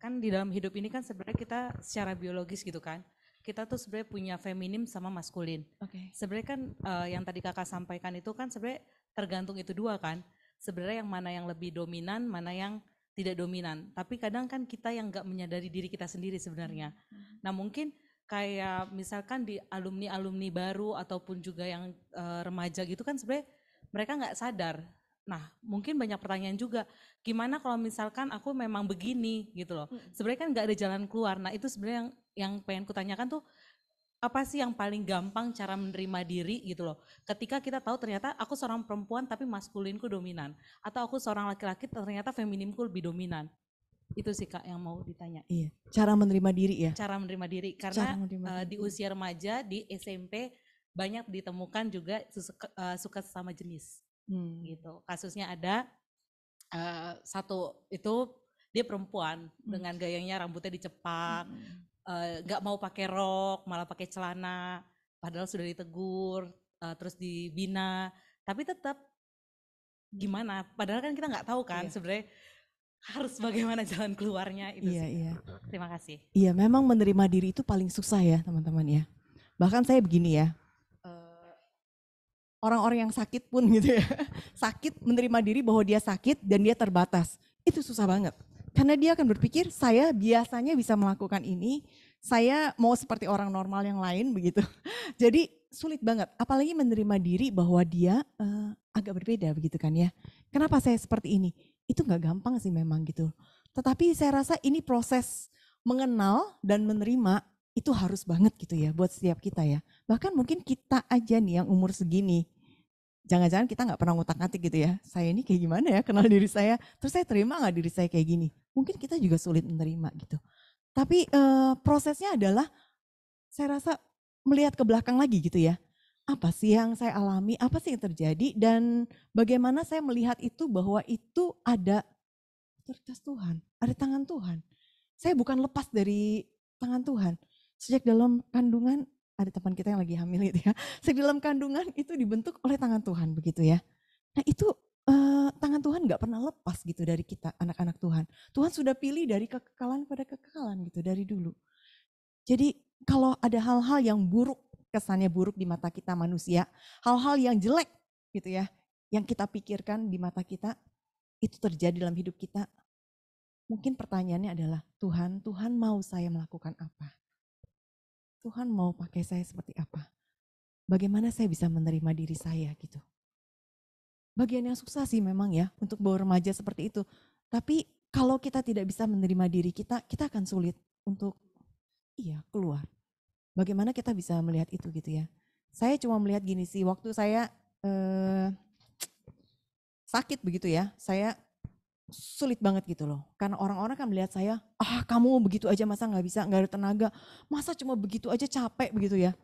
Kan di dalam hidup ini kan sebenarnya kita secara biologis gitu kan, kita tuh sebenarnya punya feminim sama maskulin. Sebenarnya kan yang tadi kakak sampaikan itu kan sebenarnya tergantung itu dua kan. Sebenarnya yang mana yang lebih dominan, mana yang tidak dominan. Tapi kadang kan kita yang nggak menyadari diri kita sendiri sebenarnya. Nah mungkin kayak misalkan di alumni-alumni baru ataupun juga yang remaja gitu kan sebenarnya mereka nggak sadar. Nah mungkin banyak pertanyaan juga, gimana kalau misalkan aku memang begini gitu loh. Sebenarnya kan nggak ada jalan keluar. Nah itu sebenarnya yang pengen kutanyakan tuh, apa sih yang paling gampang cara menerima diri gitu loh. Ketika kita tahu ternyata aku seorang perempuan tapi maskulinku dominan. Atau aku seorang laki-laki ternyata feminimku lebih dominan. Itu sih Kak yang mau ditanya. Iya, cara menerima diri ya. Cara menerima diri, karena di usia remaja, di SMP banyak ditemukan juga suka sesama jenis. Gitu. Kasusnya ada satu itu dia perempuan dengan gayanya rambutnya dicepak, nggak mau pakai rok, malah pakai celana, padahal sudah ditegur, terus dibina, tapi tetap gimana. Padahal kan kita nggak tahu kan sebenarnya harus bagaimana jalan keluarnya itu Iya, sih. iya. Terima kasih. Iya, memang menerima diri itu paling susah ya teman-teman ya. Bahkan saya begini ya, orang-orang yang sakit pun gitu ya, sakit menerima diri bahwa dia sakit dan dia terbatas. Itu susah banget. Karena dia akan berpikir, saya biasanya bisa melakukan ini, saya mau seperti orang normal yang lain begitu. Jadi sulit banget, apalagi menerima diri bahwa dia agak berbeda begitu kan ya. Kenapa saya seperti ini? Itu nggak gampang sih memang gitu. Tetapi saya rasa ini proses mengenal dan menerima itu harus banget gitu ya buat setiap kita ya. Bahkan mungkin kita aja nih yang umur segini, jangan-jangan kita nggak pernah ngutak-ngatik gitu ya. Saya ini kayak gimana ya kenal diri saya, terus saya terima nggak diri saya kayak gini. Mungkin kita juga sulit menerima gitu. Tapi prosesnya adalah saya rasa melihat ke belakang lagi gitu ya. Apa sih yang saya alami, apa sih yang terjadi dan bagaimana saya melihat itu bahwa itu ada otoritas Tuhan, ada tangan Tuhan. Saya bukan lepas dari tangan Tuhan. Sejak dalam kandungan, ada teman kita yang lagi hamil itu ya. Sejak dalam kandungan itu dibentuk oleh tangan Tuhan begitu ya. Nah itu tangan Tuhan gak pernah lepas gitu dari kita anak-anak Tuhan. Tuhan sudah pilih dari kekekalan pada kekekalan gitu dari dulu. Jadi kalau ada hal-hal yang buruk, kesannya buruk di mata kita manusia, hal-hal yang jelek gitu ya, yang kita pikirkan di mata kita, itu terjadi dalam hidup kita. Mungkin pertanyaannya adalah, Tuhan mau saya melakukan apa? Tuhan mau pakai saya seperti apa? Bagaimana saya bisa menerima diri saya gitu. Bagian yang susah sih memang ya untuk bawa remaja seperti itu. Tapi kalau kita tidak bisa menerima diri kita, kita akan sulit untuk keluar. Bagaimana kita bisa melihat itu gitu ya. Saya cuma melihat gini sih, waktu saya sakit begitu ya, saya sulit banget gitu loh. Karena orang-orang kan melihat saya, kamu begitu aja masa gak bisa, gak ada tenaga. Masa cuma begitu aja capek begitu ya.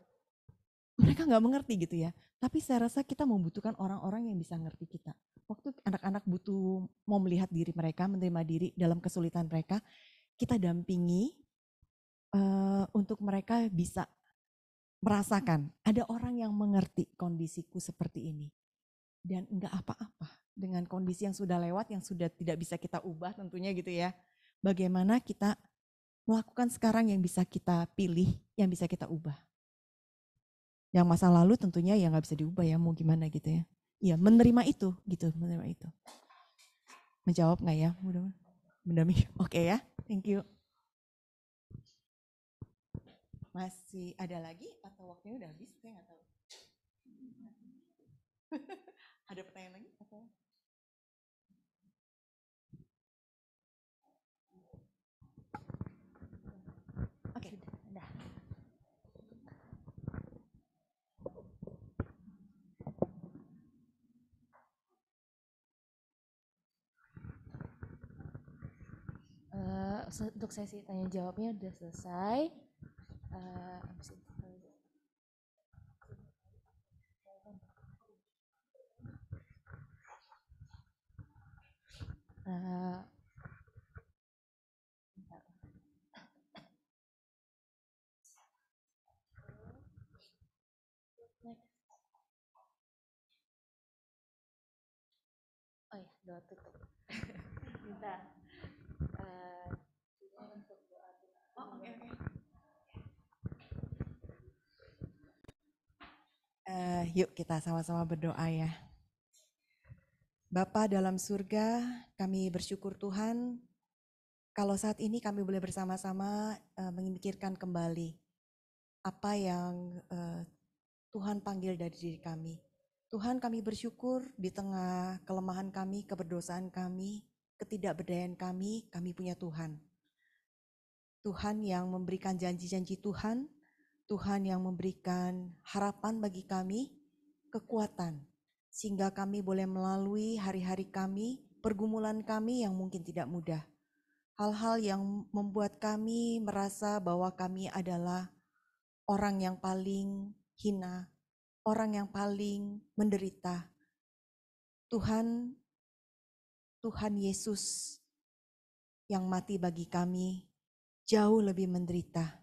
Mereka gak mengerti gitu ya. Tapi saya rasa kita membutuhkan orang-orang yang bisa ngerti kita. Waktu anak-anak butuh mau melihat diri mereka, menerima diri dalam kesulitan mereka, kita dampingi untuk mereka bisa merasakan ada orang yang mengerti kondisiku seperti ini. Dan enggak apa-apa dengan kondisi yang sudah lewat, yang sudah tidak bisa kita ubah tentunya gitu ya. Bagaimana kita melakukan sekarang yang bisa kita pilih, yang bisa kita ubah. Yang masa lalu tentunya yang gak bisa diubah ya, mau gimana gitu ya. Iya, menerima itu gitu, menerima itu. Menjawab gak ya? Mudah-mudahan. Oke ya, thank you. Masih ada lagi atau waktunya udah habis? Saya gak tahu. Ada pertanyaan lagi atau? Oke, udah. Untuk sesi tanya jawabnya udah selesai. Oh ya, doa tutup. Minta untuk doa tutup. Oke. Yuk kita sama-sama berdoa ya. Bapa dalam surga, kami bersyukur Tuhan kalau saat ini kami boleh bersama-sama memikirkan kembali apa yang Tuhan panggil dari diri kami. Tuhan, kami bersyukur di tengah kelemahan kami, keberdosaan kami, ketidakberdayaan kami punya Tuhan. Tuhan yang memberikan janji-janji Tuhan, Tuhan yang memberikan harapan bagi kami, kekuatan, sehingga kami boleh melalui hari-hari kami, pergumulan kami yang mungkin tidak mudah. Hal-hal yang membuat kami merasa bahwa kami adalah orang yang paling hina, orang yang paling menderita. Tuhan Yesus yang mati bagi kami jauh lebih menderita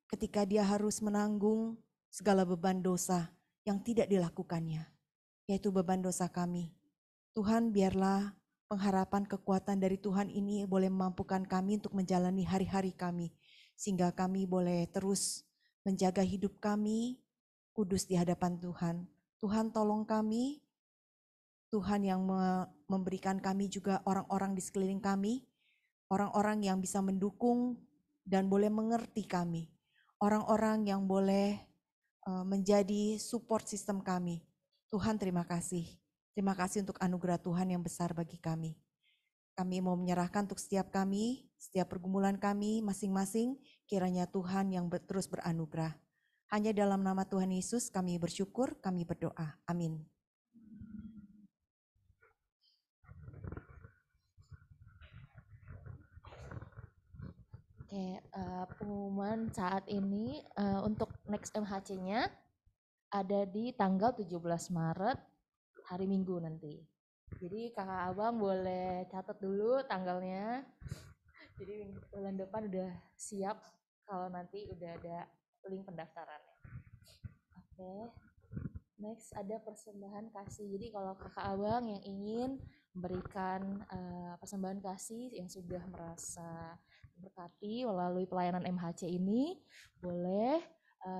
ketika dia harus menanggung segala beban dosa yang tidak dilakukannya, yaitu beban dosa kami. Tuhan, biarlah pengharapan kekuatan dari Tuhan ini boleh memampukan kami untuk menjalani hari-hari kami, sehingga kami boleh terus menjaga hidup kami kudus di hadapan Tuhan. Tuhan, tolong kami, Tuhan yang memberikan kami juga orang-orang di sekeliling kami, orang-orang yang bisa mendukung dan boleh mengerti kami, orang-orang yang boleh menjadi support system kami. Tuhan, terima kasih. Terima kasih untuk anugerah Tuhan yang besar bagi kami. Kami mau menyerahkan untuk setiap kami, setiap pergumulan kami masing-masing, kiranya Tuhan yang terus beranugerah. Hanya dalam nama Tuhan Yesus kami bersyukur, kami berdoa. Amin. Oke, pengumuman saat ini untuk next MHC-nya ada di tanggal 17 Maret, hari Minggu nanti. Jadi kakak abang boleh catat dulu tanggalnya. Jadi bulan depan udah siap kalau nanti udah ada link pendaftarannya. Oke, next ada persembahan kasih. Jadi kalau kakak abang yang ingin memberikan persembahan kasih yang sudah merasa berkati melalui pelayanan MHC ini, boleh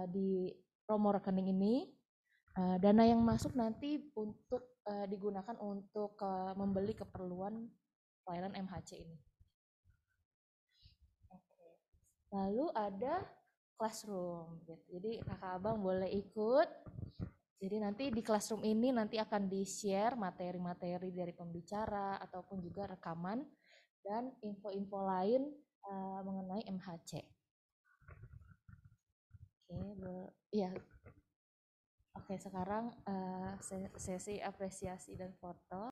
di promo rekening ini. Dana yang masuk nanti untuk digunakan untuk membeli keperluan pelayanan MHC ini. Oke. Lalu ada classroom, gitu. Jadi kakak abang boleh ikut. Jadi nanti di classroom ini nanti akan di-share materi-materi dari pembicara ataupun juga rekaman dan info-info lain mengenai MHC. Oke, ya. Oke, sekarang sesi apresiasi dan foto.